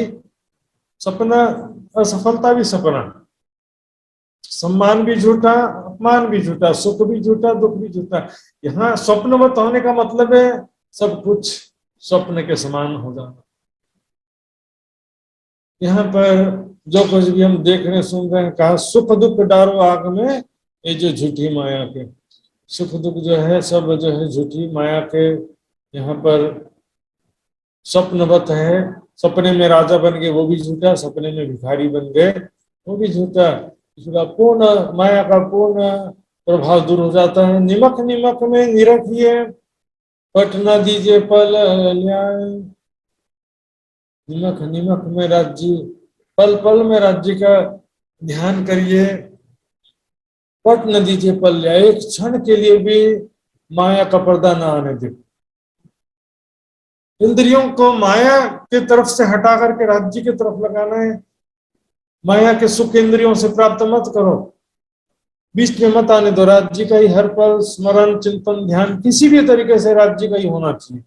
सपना, असफलता भी सपना, सम्मान भी झूठा, अपमान भी झूठा, सुख भी झूठा, दुख भी झूठा। यहाँ स्वप्नवत होने का मतलब है सब कुछ स्वप्न के समान हो जाना। यहाँ पर जो कुछ भी हम देख रहे हैं, सुन रहे हैं, कहा सुख दुख डारो आग में, ये जो झूठी माया के सुख दुख जो है सब जो है झूठी माया के यहाँ पर स्वप्नवत है। सपने में राजा बन गए वो भी झूठा, सपने में भिखारी बन गए वो भी झूठा। इसका पूर्ण माया का पूर्ण प्रभाव दूर हो जाता है। निमक निमक में निरखिए, पट न दीजिए पल न्याय। निमक निमक में राज्य, पल पल में राज्य का ध्यान करिए, पट न दीजिए पल न्याय। एक क्षण के लिए भी माया का पर्दा न आने दे। इंद्रियों को माया की तरफ से हटा करके राज्य की तरफ लगाना है। माया के सुख इंद्रियों से प्राप्त मत करो, बीच में मत आने दो। राज्य का ही हर पल स्मरण, चिंतन, ध्यान किसी भी तरीके से राज्य का ही होना चाहिए।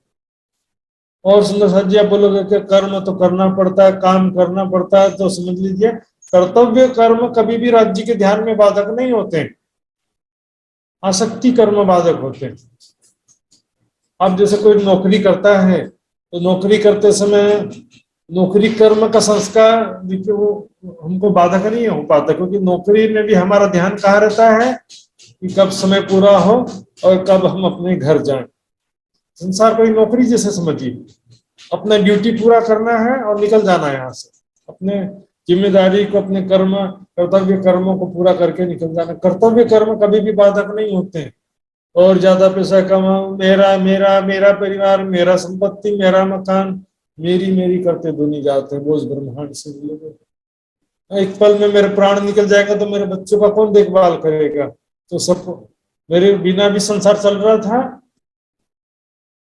और सुंदर साथ जी आप बोलोगे कि कर्म तो करना पड़ता है, काम करना पड़ता है, तो समझ लीजिए कर्तव्य कर्म कभी भी राज्य के ध्यान में बाधक नहीं होते, आसक्ति कर्म बाधक होते हैं। अब जैसे कोई नौकरी करता है तो नौकरी करते समय नौकरी कर्म का संस्कार देखिए वो हमको बाधक नहीं हो पाता, क्योंकि नौकरी में भी हमारा ध्यान कहाँ रहता है कि कब समय पूरा हो और कब हम अपने घर जाएं। संसार को नौकरी जैसे समझिए, अपना ड्यूटी पूरा करना है और निकल जाना है यहाँ से, अपने जिम्मेदारी को, अपने कर्म कर्तव्य कर्मों को पूरा करके निकल जाना। कर्तव्य कर्म कभी भी बाधक नहीं होते। और ज्यादा पैसा कमाओ, मेरा मेरा मेरा परिवार, मेरा संपत्ति, मेरा मकान, मेरी मेरी करते दुनी जाते हैं, बोझ ब्रह्मांड से मिलेगा। एक पल में मेरे प्राण निकल जाएगा तो मेरे बच्चों का कौन देखभाल करेगा? तो सब मेरे बिना भी संसार चल रहा था,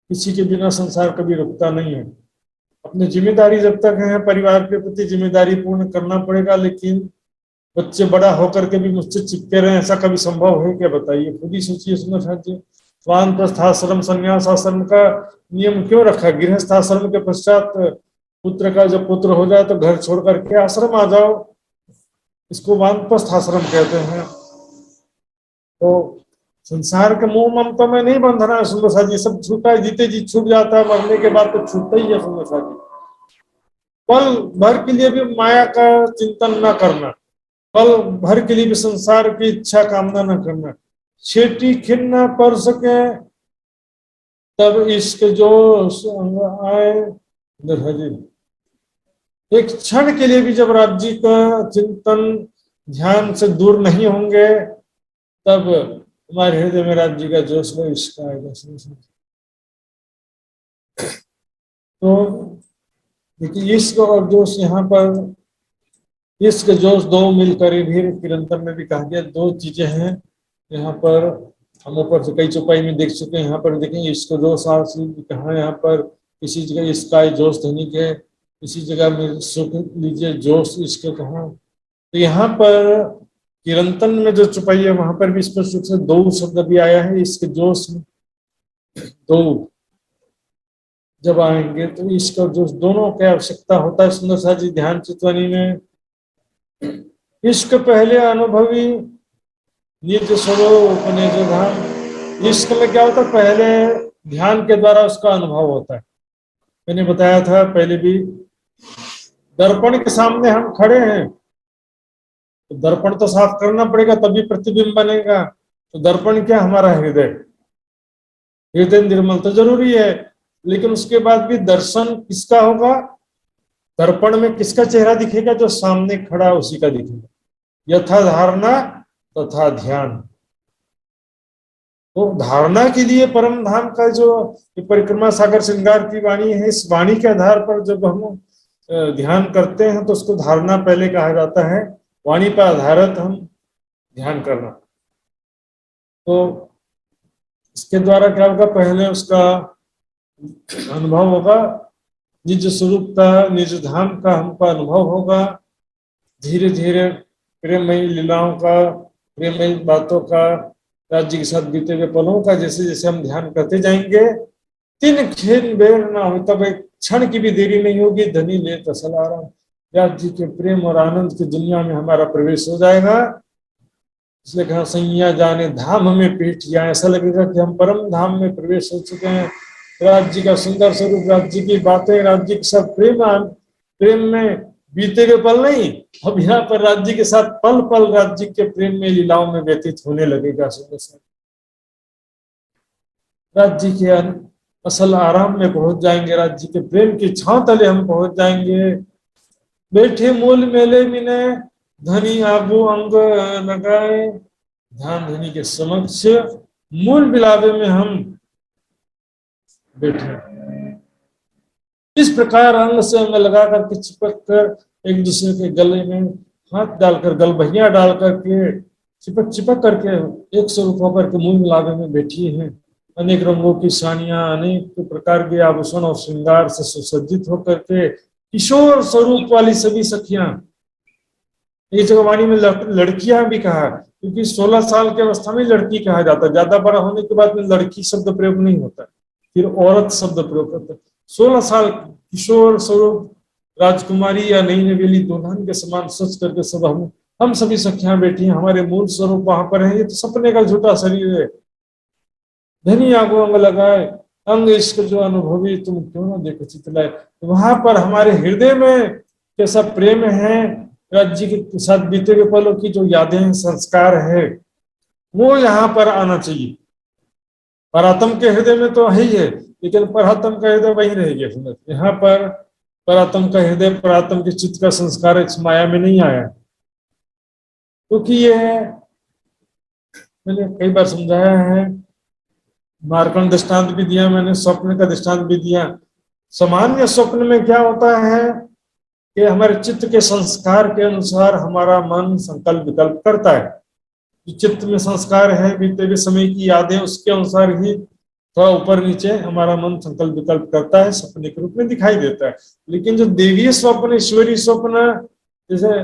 किसी के बिना संसार कभी रुकता नहीं है। अपनी जिम्मेदारी जब तक है परिवार के प्रति जिम्मेदारी पूर्ण करना पड़ेगा, लेकिन बच्चे बड़ा होकर के भी मुझसे चिपके रहे, ऐसा कभी संभव है क्या? बताइए, खुद ही सोचिए सुंदर साथ जी। वानप्रस्थाश्रम संन्यास आश्रम का नियम क्यों रखा? गृहस्थ आश्रम के पश्चात पुत्र का जब पुत्र हो जाए तो घर छोड़ करके आश्रम आ जाओ, इसको वानप्रस्थ आश्रम कहते हैं। तो संसार के मोह ममता में नहीं बंधना है सुंदर साथ जी, सब छूटा है, जीते जी छूट जाता है, मरने के बाद तो छूटता ही है सुंदर साथ जी। पल भर के लिए भी माया का चिंतन न करना, पल भर के लिए भी संसार की इच्छा कामना न करना। छेटी खिन्न पर सके तब इश्क जो आए। एक क्षण के लिए भी जब राज्य का चिंतन ध्यान से दूर नहीं होंगे तब हमारे हृदय में राज्य का जोश व इश्क आएगा। तो देखिए इश्क और जोश, यहाँ पर इश्क जोश दो मिलकर भी निरंतर में भी कहा गया, दो चीजें हैं। यहाँ पर हम ऊपर से कई चौपाई में देख चुके हैं, यहाँ पर देखेंगे इश्क जोश कहाँ, यहाँ पर किसी जगह इसका जोश धनिक है, किसी जगह में सुख लीजिए जोश इश्क कहाँ। तो यहाँ पर किरंतन में जो चौपाई है वहां पर भी स्पष्ट रूप से दो शब्द भी आया है। इश्क जोश दो जब आएंगे तो इश्क और जोश दोनों की आवश्यकता होता है। सुंदर साथ जी ध्यान चितवानी में इश्क पहले अनुभवी निज स्वरूप निज धाम। इश्क में क्या होता है? पहले ध्यान के द्वारा उसका अनुभव होता है। मैंने बताया था पहले भी, दर्पण के सामने हम खड़े हैं तो दर्पण तो साफ करना पड़ेगा तभी प्रतिबिंब बनेगा। तो दर्पण क्या? हमारा हृदय। हृदय निर्मल तो जरूरी है, लेकिन उसके बाद भी दर्शन किसका होगा? दर्पण में किसका चेहरा दिखेगा? जो सामने खड़ा उसी का दिखेगा। यथा धारणा तथा ध्यान। तो धारणा के लिए परम धाम का जो परिक्रमा सागर श्रृंगार की वाणी है, इस वाणी के आधार पर जब हम ध्यान करते हैं तो उसको धारणा पहले कहा जाता है। वाणी पर आधारित हम ध्यान करना। तो इसके द्वारा क्या होगा? पहले उसका अनुभव होगा, निज स्वरूप का, निज धाम का हमको अनुभव होगा। धीरे धीरे प्रेममयी लीलाओं का, प्रेममयी बातों का, राज्य के साथ बीते हुए पलों का जैसे जैसे हम ध्यान करते जाएंगे, तीन खेल बेर ना हो तब एक क्षण की भी देरी नहीं होगी। धनी ले तसल आराम, राज्य के प्रेम और आनंद की दुनिया में हमारा प्रवेश हो जाएगा। इसलिए कहा सैया जाने धाम में पेटिया, ऐसा लगेगा कि हम परम धाम में प्रवेश हो चुके हैं। राज्य का सुंदर स्वरूप, राज्य की बातें, राज्य के साथ प्रेम में बीते हुए पल नहीं, अब यहाँ पर राज्य के साथ पल पल राज्य के प्रेम में लीलाओं में व्यतीत होने लगेगा। सुंदर राज्य के असल आराम में पहुंच जाएंगे, राज्य के प्रेम की छांव तले हम पहुंच जाएंगे। बैठे मूल मेले मिने धनी आगू अंग लगाए, ध्यान धनी के समक्ष मूल बिलावे में हम बैठे। इस प्रकार अंग से अंग लगा करके चिपक कर एक दूसरे के गले में हाथ डालकर, गल बहिया डाल करके चिपक करके एक स्वरूप होकर के मूल बिलावे में बैठी हैं। अनेक रंगों की साड़ियां, अनेक प्रकार के आभूषण और श्रृंगार से सुसज्जित होकर के किशोर स्वरूप वाली सभी सखियां। एक जगह वाणी में लड़कियां भी कहा, क्योंकि 16 साल की अवस्था में लड़की कहा जाता है। ज्यादा बड़ा होने के बाद में लड़की शब्द प्रयोग नहीं होता, फिर औरत शब्द प्रयोग करता है। 16 साल किशोर स्वरूप राजकुमारी या नई नवेली दुल्हन के समान सोच करके सब हम सभी सखियां बैठी हैं, हमारे मूल स्वरूप वहां पर है। ये तो सपने का झूठा शरीर है। धनी आगो अंग लगाए, अंग इश्क जो अनुभवी, तुम क्यों ना देखो चितलाए। तो वहां पर हमारे हृदय में कैसा प्रेम है, राज्य के साथ बीते हुए पलों की जो यादें संस्कार है, वो यहाँ पर आना चाहिए। परात्म के हृदय में तो है ही है, लेकिन परात्म का हृदय वही रह गया। यहाँ पर परात्म का हृदय, परात्म के चित्त का संस्कार इस माया में नहीं आया, क्योंकि ये मैंने कई बार समझाया है। मार्कंड दृष्टांत भी दिया मैंने, स्वप्न का दृष्टांत भी दिया। सामान्य स्वप्न में क्या होता है कि हमारे चित्त के संस्कार के अनुसार हमारा मन संकल्प विकल्प करता है। जो चित्त में संस्कार है, बीते हुए समय की यादें, उसके अनुसार ही थोड़ा ऊपर नीचे हमारा मन संकल्प विकल्प करता है, सपने के रूप में दिखाई देता है। लेकिन जो देवीय स्वप्न, ईश्वरीय स्वप्न, जैसे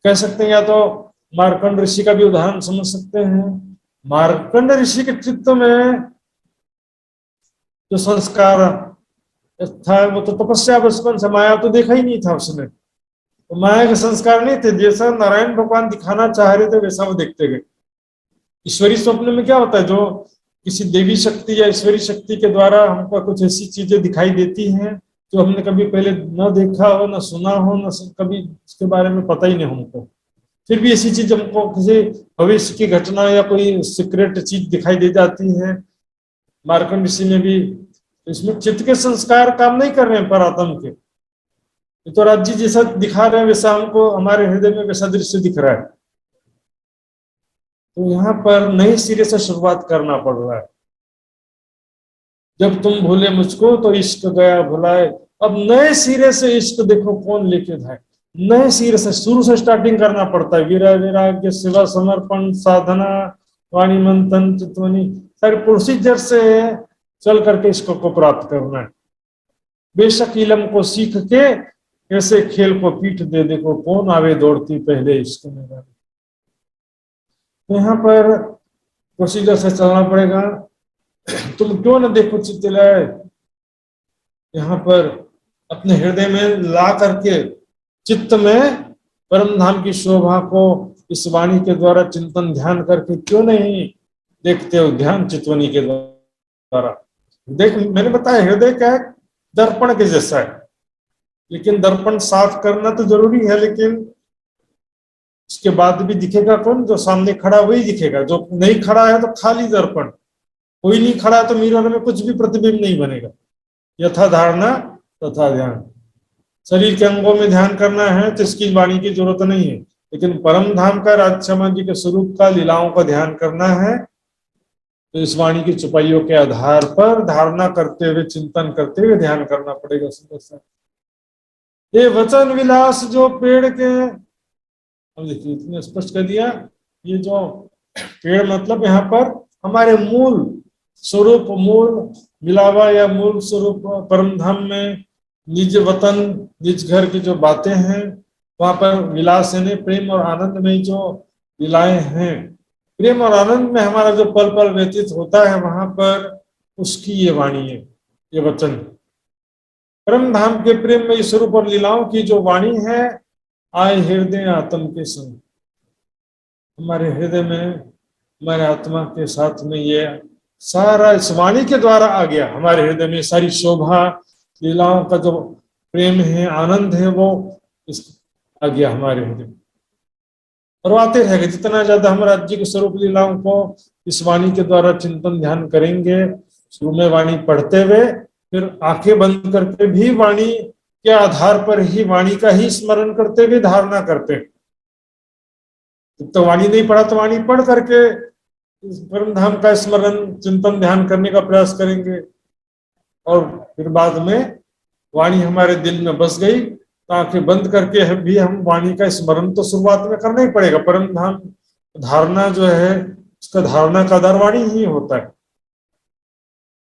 कह सकते हैं, या तो मार्कंड ऋषि का भी उदाहरण समझ सकते हैं। मार्कंड ऋषि के चित्त में जो संस्कार था वो तो तपस्या बचपन से, माया तो देखा ही नहीं था उसने, तो माया के संस्कार नहीं थे। जैसा नारायण भगवान दिखाना चाह रहे थे वैसा वो देखते गए। ईश्वरीय स्वप्न में क्या होता है, जो किसी देवी शक्ति या ईश्वरीय शक्ति के द्वारा हमको कुछ ऐसी चीजें दिखाई देती हैं जो हमने कभी पहले न देखा हो, न सुना हो, न कभी इसके बारे में पता ही नहीं हमको। फिर भी ऐसी चीज हमको किसी भविष्य की घटना या कोई सीक्रेट चीज दिखाई दे जाती है। मार्कंड ऋषि में भी इसमें चित्त के संस्कार काम नहीं कर रहे हैं परात्म के। तो राज्य जैसा दिखा रहे हैं वैसा हमको हमारे हृदय में वैसा दृश्य दिख रहा है। तो यहाँ पर नए सिरे से शुरुआत करना पड़ रहा है। जब तुम भूले मुझको तो इश्क गया भुलाए। अब नए सिरे से इश्क देखो कौन लेके जाए। नए सिरे से, शुरू से स्टार्टिंग करना पड़ता है। वीरा वैराग्य सेवा समर्पण साधना वाणी मंथन चितवनी, सारे प्रोसीजर से चल करके इसको को प्राप्त करना है। बेशक इलम को सीख के ऐसे खेल को पीठ दे, देखो कौन आवे दौड़ती पहले इश्क में। तो यहाँ पर प्रोसीजर से चलना पड़ेगा। तुम क्यों न देखो चितलाए, यहाँ पर अपने हृदय में ला करके चित्त में परम धाम की शोभा को इस वाणी के द्वारा चिंतन ध्यान करके क्यों नहीं देखते हो, ध्यान चितवनी के द्वारा। देख, मैंने बताया हृदय क्या है, दर्पण के जैसा है। लेकिन दर्पण साफ करना तो जरूरी है, लेकिन उसके बाद भी दिखेगा कौन? जो सामने खड़ा वही दिखेगा। जो नहीं खड़ा है तो खाली दर्पण, कोई नहीं खड़ा है तो मिरर में कुछ भी प्रतिबिंब नहीं बनेगा। यथा धारणा तथा ध्यान। शरीर के अंगों में ध्यान करना है तो इसकी वाणी की जरूरत नहीं है, लेकिन परम धाम का, राजक्षमा जी के स्वरूप का, लीलाओं का ध्यान करना है तो इस वाणी की चुपाइयों के आधार पर धारणा करते हुए, चिंतन करते हुए ध्यान करना पड़ेगा। ये वचन विलास जो पेड़ के, अब देखिए इतने स्पष्ट कर दिया। ये जो पेड़ मतलब यहाँ पर हमारे मूल स्वरूप, मूल मिलावा या मूल स्वरूप परम धाम में निज वतन, निज घर की जो बातें हैं, वहां पर विलास यानी प्रेम और आनंद में जो लीलाएं हैं, प्रेम और आनंद में हमारा जो पल पल व्यतीत होता है, वहां पर उसकी ये वाणी है, ये वचन। परम धाम के प्रेम में स्वरूप और लीलाओं की जो वाणी है, आए हृदय आत्म के संग। हमारे हृदय में, हमारे आत्मा के साथ में ये सारा इस वाणी के द्वारा आ गया। हमारे हृदय में सारी शोभा, लीलाओं का जो प्रेम है, आनंद है, वो इस आ गया हमारे हृदय में। और आते रहेगा। जितना ज्यादा हम राज्य के स्वरूप लीलाओं को इस वाणी के द्वारा चिंतन ध्यान करेंगे, शुरू में वाणी पढ़ते हुए, फिर आंखें बंद करके भी वाणी के आधार पर ही, वाणी का ही स्मरण करते हुए धारणा करते। तो वाणी नहीं पढ़ा तो वाणी पढ़ करके परम धाम का स्मरण चिंतन ध्यान करने का प्रयास करेंगे। और फिर बाद में वाणी हमारे दिल में बस गई तो आंखें बंद करके भी हम वाणी का स्मरण तो शुरुआत में करना ही पड़ेगा। परम धाम धारणा जो है, उसका धारणा का आधार वाणी ही होता है।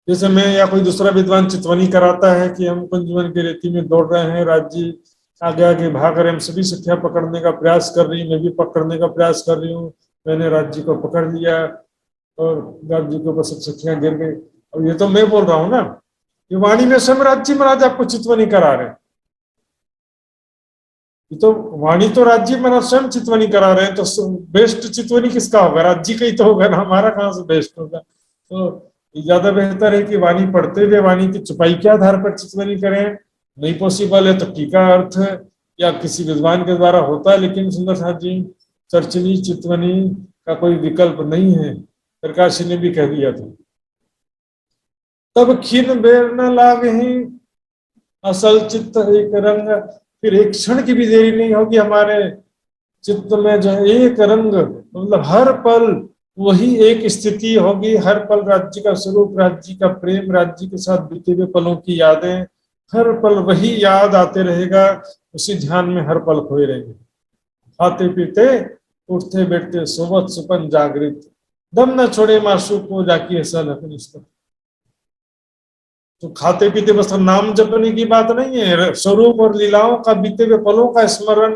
जैसे मैं या कोई दूसरा विद्वान चितवनी कराता है कि हम कुंजवन की रेती में दौड़ रहे हैं, राज्य आगे आगे भाग रहे, हम सभी सखियां पकड़ने का प्रयास कर रही, मैं भी पकड़ने का प्रयास कर रही हूँ। मैंने राज्य को पकड़ लिया और राज्य के ऊपर सब सखियां गिर गई। और ये तो मैं बोल रहा हूँ ना, ये वाणी में स्वयं राज्य महाराज आपको चितवनी करा रहे हैं। ये तो वाणी तो राज्य महाराज स्वयं चितवनी करा रहे हैं, तो बेस्ट चितवनी किसका होगा? राज्य का ही तो होगा ना, हमारा कहाँ से बेस्ट होगा? तो ज्यादा बेहतर है कि वाणी पढ़ते हुए वाणी की चुपाई के आधार पर चितवनी करें। नहीं पॉसिबल है तो टीका अर्थ या किसी विद्वान के द्वारा होता है, लेकिन सुंदर साथ जी चर्चनी चितवनी का कोई विकल्प नहीं है, प्रकाश ने भी कह दिया था। तब खीन बेर न लागहि असल चित्त एक रंग, फिर एक क्षण की भी देरी नहीं होगी हमारे चित्त में जो एक रंग, मतलब हर पल वही एक स्थिति होगी, हर पल राज्य का स्वरूप, राज्य का प्रेम, राज्य के साथ बीते हुए पलों की यादें, हर पल वही याद आते रहेगा, उसी ध्यान में हर पल खोए रहेंगे। खाते पीते उठते बैठते सोवत सुपन जागृत, दम न छोड़े मासूक को जाकी ऐसा लखन इसका। तो खाते पीते बस नाम जपने की बात नहीं है, स्वरूप और लीलाओं का बीते हुए पलों का स्मरण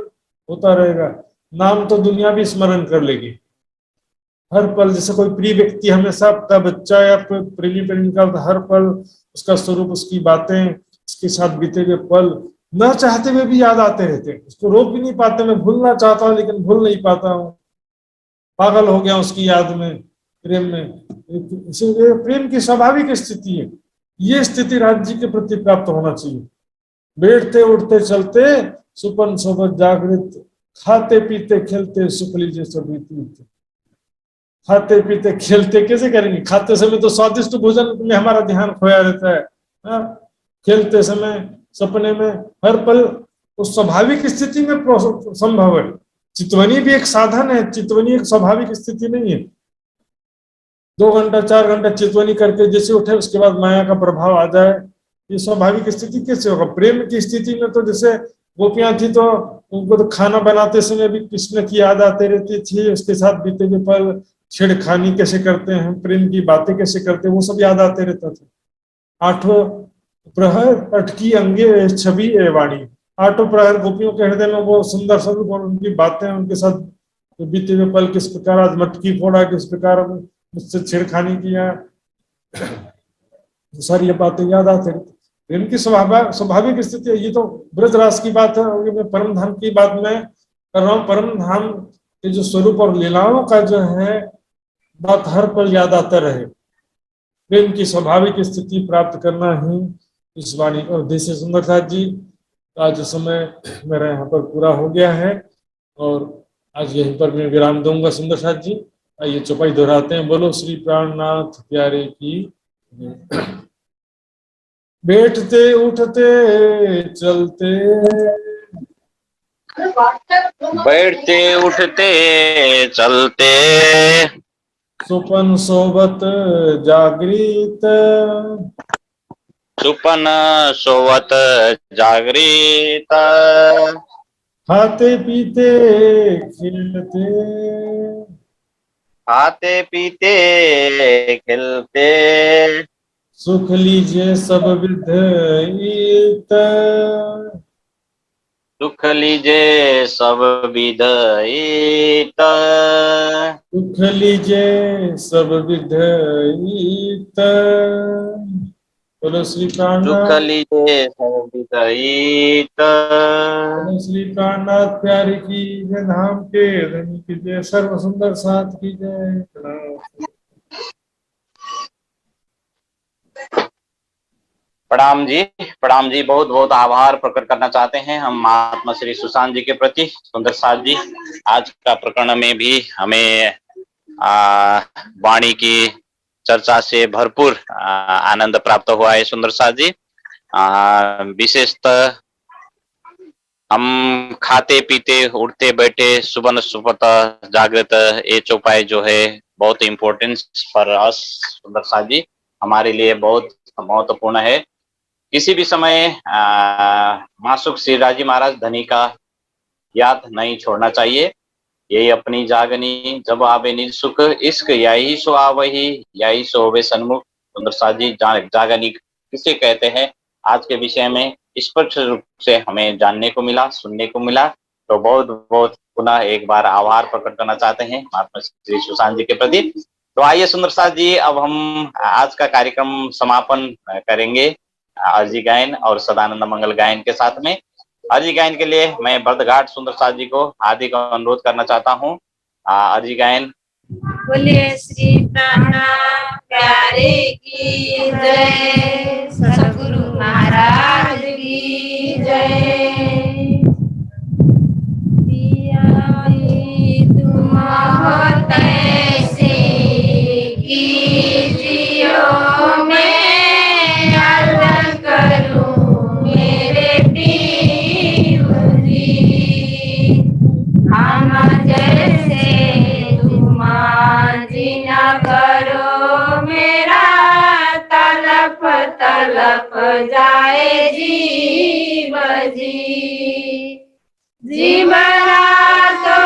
होता रहेगा। नाम तो दुनिया भी स्मरण कर लेगी हर पल। जैसे कोई प्रिय व्यक्ति हमेशा आपका बच्चा या प्रेमी प्रेमिका, हर पल उसका स्वरूप, उसकी बातें, उसके साथ बीते हुए पल न चाहते हुए भी याद आते रहते हैं, उसको रोक भी नहीं पाते। मैं भूलना चाहता हूँ लेकिन भूल नहीं पाता हूँ, पागल हो गया उसकी याद में, प्रेम में। इसलिए प्रेम की स्वाभाविक स्थिति है, ये स्थिति राज्य के प्रति प्राप्त होना चाहिए। बैठते उठते चलते सुपन सोबत जागृत, खाते पीते खेलते सुख लीजिए सभी तीर्थ। खाते पीते खेलते कैसे करेंगे? खाते समय तो स्वादिष्ट भोजन में हमारा ध्यान खोया रहता है, खेलते समय सपने में हर पल उस स्वाभाविक स्थिति में संभव है। चितवनी भी एक साधन है, चितवनी एक स्वाभाविक स्थिति नहीं है। 2 घंटा 4 घंटा चितवनी करके जैसे उठे उसके बाद माया का प्रभाव आ जाए, ये स्वाभाविक स्थिति कैसे होगा? प्रेम की स्थिति में तो जैसे गोपियां थी तो उनको तो खाना बनाते समय भी कृष्ण की याद आती रहती थी, उसके साथ बीते हुए पल, छेड़खानी कैसे करते हैं, प्रेम की बातें कैसे करते हैं, वो सब याद आते रहता था। 8 प्रहर अटकी अंगे छवि ए वाणी, 8 प्रहर गोपियों के हृदय में वो सुंदर स्वरूप और उनकी बातें, उनके साथ बीते हुए पल, किस प्रकार आज मटकी फोड़ा, किस प्रकार मुझसे छेड़खानी किया, सारी ये बातें याद आते रहती। इनकी स्वाभाविक स्थिति है। ये तो ब्रजरास की बात है, और मैं परम धाम की बात मैं कर रहा हूँ। परम धाम के जो स्वरूप और लीलाओं का जो है बात हर पल याद आता रहे, प्रेम की स्वाभाविक स्थिति प्राप्त करना ही इस वाणी का उद्देश्य है। सुंदर साथ जी, आज समय मेरा यहाँ पर पूरा हो गया है और आज यहीं पर मैं विराम दूंगा। सुंदर साथ जी, आइए चौपाई दोहराते हैं। बोलो श्री प्राणनाथ प्यारे की। बैठते उठते चलते,
बैठते उठते चलते
सुपन सोबत जागृत,
सुपन सोवत जागृत,
खाते पीते खेलते,
खाते पीते खेलते,
सुख लीजिए सब विधइत,
सुख लीजे सब विधइत,
सुख लीजिए सब विधइत। बोलो श्री
सुख
प्राणनाथ,
लीजे सब विधइत।
बोलो श्री प्राणनाथ प्यारे की जय, धाम के धनी की जय, सर्व सुंदर साथ की जय। प्रणाम।
प्रणाम जी, बहुत बहुत आभार प्रकट करना चाहते हैं हम महात्मा श्री सुशांत जी के प्रति। सुंदर साथ जी, आज का प्रकरण में भी हमें वाणी की चर्चा से भरपूर आनंद प्राप्त हुआ है। सुंदर साथ जी, विशेषतः हम खाते पीते उठते बैठे सुबह सुबह जागृत, ये चौपाई जो है बहुत इम्पोर्टेंट फॉर अस। सुंदर साथ जी, हमारे लिए बहुत महत्वपूर्ण है। किसी भी समय मासुक श्री राजी महाराज धनी का याद नहीं छोड़ना चाहिए। यही अपनी जागनी जब आवे निज सुख, इश्क यही सो आवही, यही सो होवे सन्मुख। सुंदर साथ जी, जागनी किसे कहते हैं, आज के विषय में स्पष्ट रूप से हमें जानने को मिला, सुनने को मिला। तो बहुत बहुत पुनः एक बार आभार प्रकट करना चाहते हैं महात्मा श्री सुशांत जी के प्रति। तो आइए सुंदर साथ जी, अब हम आज का कार्यक्रम समापन करेंगे। अर्जी गायन और सदानंद मंगल गायन के साथ में। अर्जी गायन के लिए मैं बर्दघाट सुंदर साथ जी को हार्दिक अनुरोध करना चाहता हूँ। अर्जी गायन।
बोलिए श्री प्राणनाथ प्यारे की जय, सतगुरु महाराज की जय। पिया भी तुम हो तैसे कीजियो, मैं अर्ज करूं मेरे पीर जी। हम जैसे तुम जीना करो, मेरा तलप तलप जाए जीव जी। जीवरा तो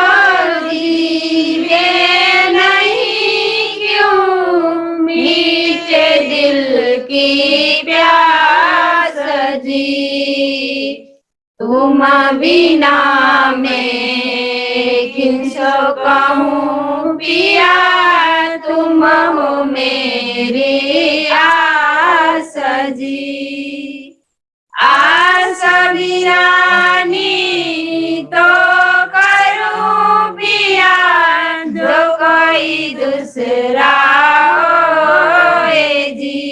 जीवे नहीं क्यों, मीठे दिल की प्यास जी। तुम बिना मैं किनसो कहूँ पिया, तुम हो मेरी आस जी। आस बिरानी तो करूं पिया, जो कोई दूसरा होए जी।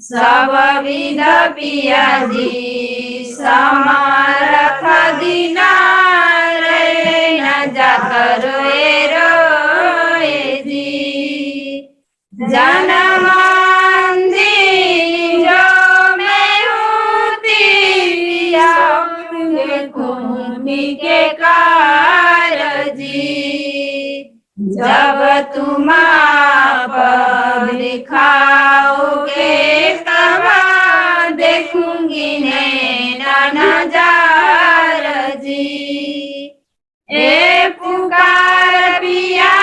सब विध पिया जी समारख दीना, रे न जाकर रोए जी। जन्म के कारजी, जब तुम आप दिखाओगे तब देखूंगी नैना नजार जी। ए पुकार पिया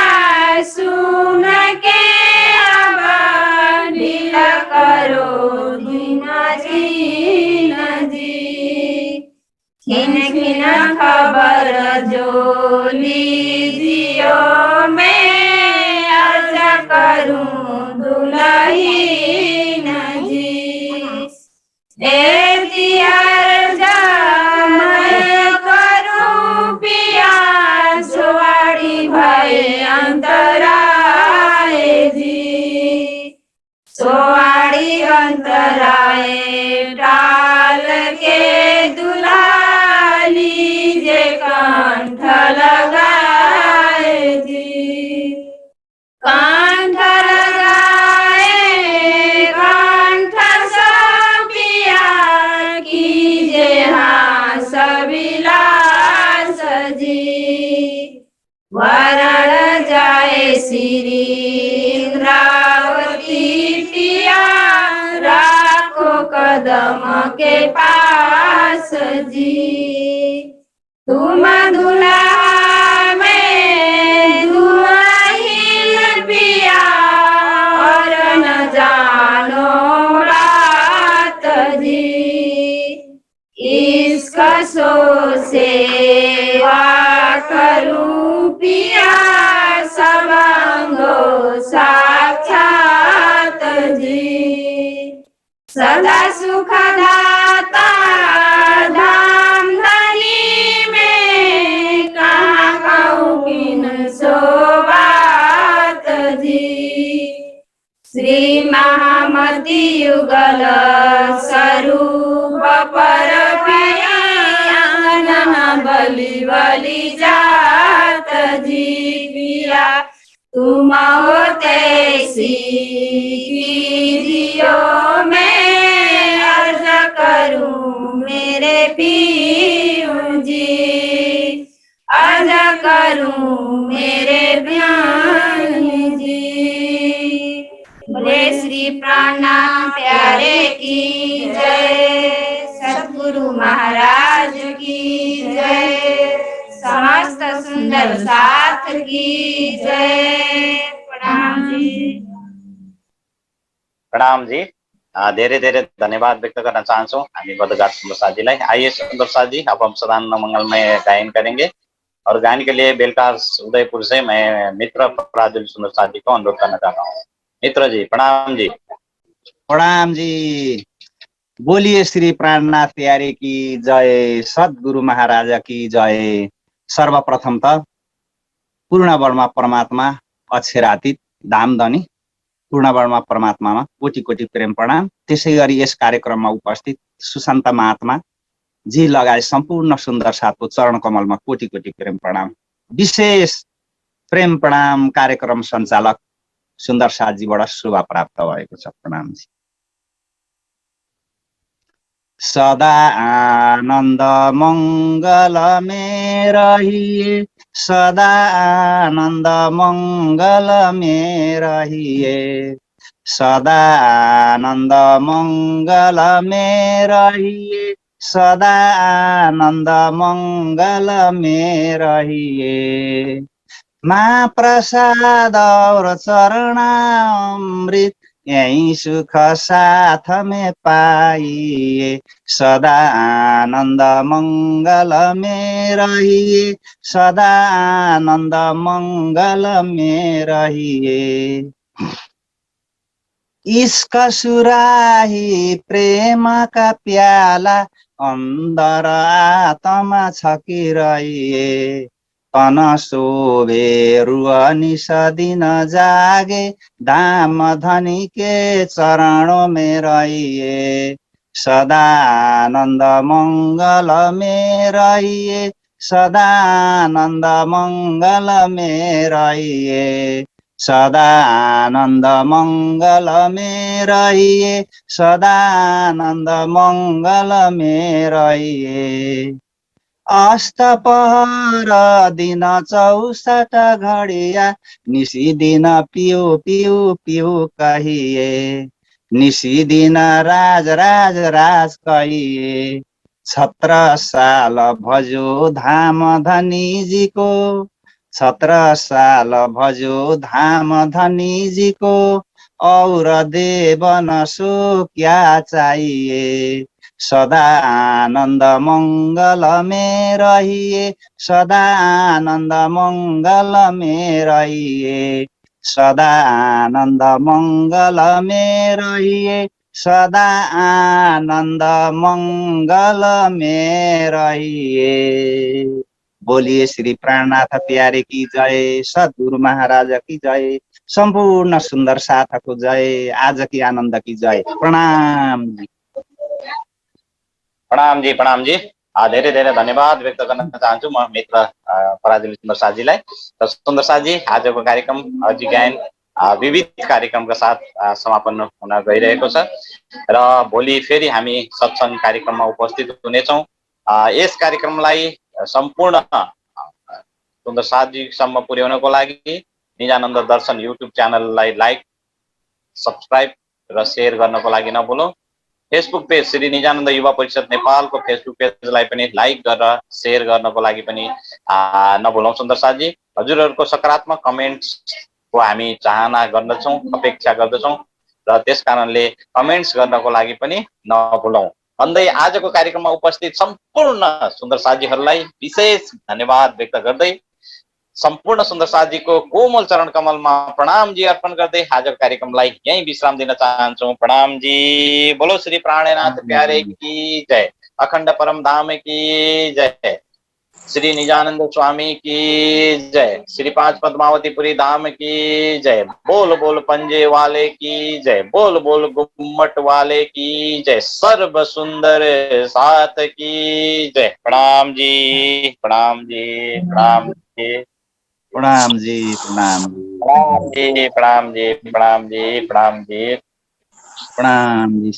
सुन के अब ढीला करो दीना जी। खिन खिन खबर जो लीजियो, मैं अर्ज करूं दुल्हीन जी। ऐसी अर्ज मैं करूं पिया, सुवाड़ी भय अंतराय जी। सुवाड़ी अंतराय टाल के दुल्हा लीजे कंठ लगाए जी। कंठ लगाए कंठ सबिया, कीजे हास विलास जी। वरण जाए श्री इंद्रावती पिया, राखो कदम के पास जी। तुम दुल्हा में दुल्हीन पिया, और न जानो रात जी। इसका सो सेवा करूं पिया, सबंगो साक्षात जी। सदा सुख दाता धाम धनी में, कहाँ कहूँ किन सो बात जी। श्री महामती युगल स्वरूप पर पिया, बलि बलि जात जी पिया। तुम होते सी कीजियो, मैं अर्ज करूं मेरे पीऊ जी। अर्ज करूं मेरे ब्यानी जी। बोले श्री प्राणनाथ प्यारे की जय, सतगुरु महाराज की जय, समस्त सुंदर साथ की जय। प्रणाम जी।
प्रणाम जी। धेरै धेरै धन्यवाद व्यक्त करना चाहन्छौँ हामी बर्दघाट सुंदर साथ जी। आइए सुंदर साथ जी, अब हम सदानंद मंगलमय गायन करेंगे और गायन के लिए बेलकास उदयपुर से मैं मित्र प्राजुल सुंदर साथ जी को अनुरोध करना चाहता हूँ। मित्र जी प्रणाम जी।
प्रणाम जी। बोलिए श्री प्राणनाथ प्यारे की जय, सद्गुरु महाराज की जय। सर्वप्रथम त पूर्ण वर्मा परमात्मा अक्षरातीत धामधनी पूर्ण वर्मा परमात्मामा कोटि कोटि प्रेम प्रणाम। त्यसै गरी यस कार्यक्रममा उपस्थित सुशान्त महात्मा जी लगायत सम्पूर्ण सुन्दर साथको चरण कमलमा कोटि कोटि प्रेम प्रणाम। विशेष प्रेम प्रणाम कार्यक्रम सञ्चालक सुन्दर साथजीबाट शोभा प्राप्त भएको छ। प्रणाम जी। सदा आनन्द मङ्गल में रहिए, सदा आनन्द मङ्गल में रहिए, सदा आनन्द मङ्गल में रहिए, सदा आनन्द मङ्गल में रहिए। माँ प्रसाद और चरणामृत यही सुख साथ में पाइए, सदा आनन्द मङ्गल में रहिए, सदा आनन्द मङ्गल में रहिए। इश्क सुराही प्रेम का प्याला अंदर आत्मा छकिरहिए, तन शोभे रुआ निस दिन जागे, धाम धनी के चरणों में रहिए, सदा आनंद मंगल में रहिए, सदा आनंद मंगल में रहिए, सदा आनंद मंगल में रहिए, सदा आनंद मंगल में रहिए। अस्त पहर दिन 64 घडिया, निसी दिन पिउ पिउ पिउ कहिए, निसी दिन राज राज राज कहिए। 17 साल भजो धाम धनी जी को, 17 साल भजो धाम धनी जी को, और देवन सो क्या चाहिए, सदा आनंद मंगल में रहिए, सदा आनंद मंगल में रहिए, सदा आनंद मंगल में रहिए, सदा आनंद मंगल में रहिए। बोलिए श्री प्राणनाथ प्यारे की जय, सद्गुरु महाराज की जय, संपूर्ण सुंदर साथ को जय, आज की आनंद की जय। प्रणाम जी।
प्रणाम जी। धेरै धेरै धन्यवाद व्यक्त गर्न चाहन्छु म मित्र पराजुली सुन्दर साथजीलाई। र सुन्दर साथजी, आजको कार्यक्रम अझै गायन विविध कार्यक्रमका साथ समापन हुन गइरहेको छ र भोलि फेरि हामी सत्संग कार्यक्रममा उपस्थित हुनेछौँ। यस कार्यक्रमलाई सम्पूर्ण सुन्दर साथजीसम्म पुर्याउनको लागि निजानन्द दर्शन युट्युब च्यानललाई लाइक, सब्सक्राइब र सेयर गर्नको लागि नभुलौँ। फेसबुक पेज श्री निजानन्द युवा परिषद नेपालको फेसबुक पेजलाई पनि लाइक गरेर सेयर गर्नको लागि पनि नभुलौँ। सुन्दर साथजी, हजुरहरूको सकारात्मक कमेन्ट्सको हामी चाहना गर्दछौँ, अपेक्षा गर्दछौँ र त्यस कारणले कमेन्ट्स गर्नको लागि पनि नभुलौँ भन्दै आजको कार्यक्रममा उपस्थित सम्पूर्ण सुन्दर साथजीहरूलाई विशेष धन्यवाद व्यक्त गर्दै सम्पूर्ण सुन्दर साथजीको कोमल चरण कमलमा प्रणाम जी अर्पण गर्दै आजको कार्यक्रमलाई यही विश्राम दिन चाहन्छौँ। प्रणाम जी। बोलो श्री प्राणनाथ प्यारे की जय, अखण्ड परम धाम की जय, श्री निजानंद स्वामी की जय, श्री 5 पद्मावतीपुरी धाम की जय, बोल बोल पंजे वाले की जय, बोल बोल गुम्मट वाले की जय, सर्व सुंदर साथ की जय। प्रणाम जी, प्रणाम जी, प्रणाम जी,
प्रणाम जी, प्रणाम जी,
प्रणाम जी, प्रणाम जी, प्रणाम जी, प्रणाम जी,
प्रणाम जी।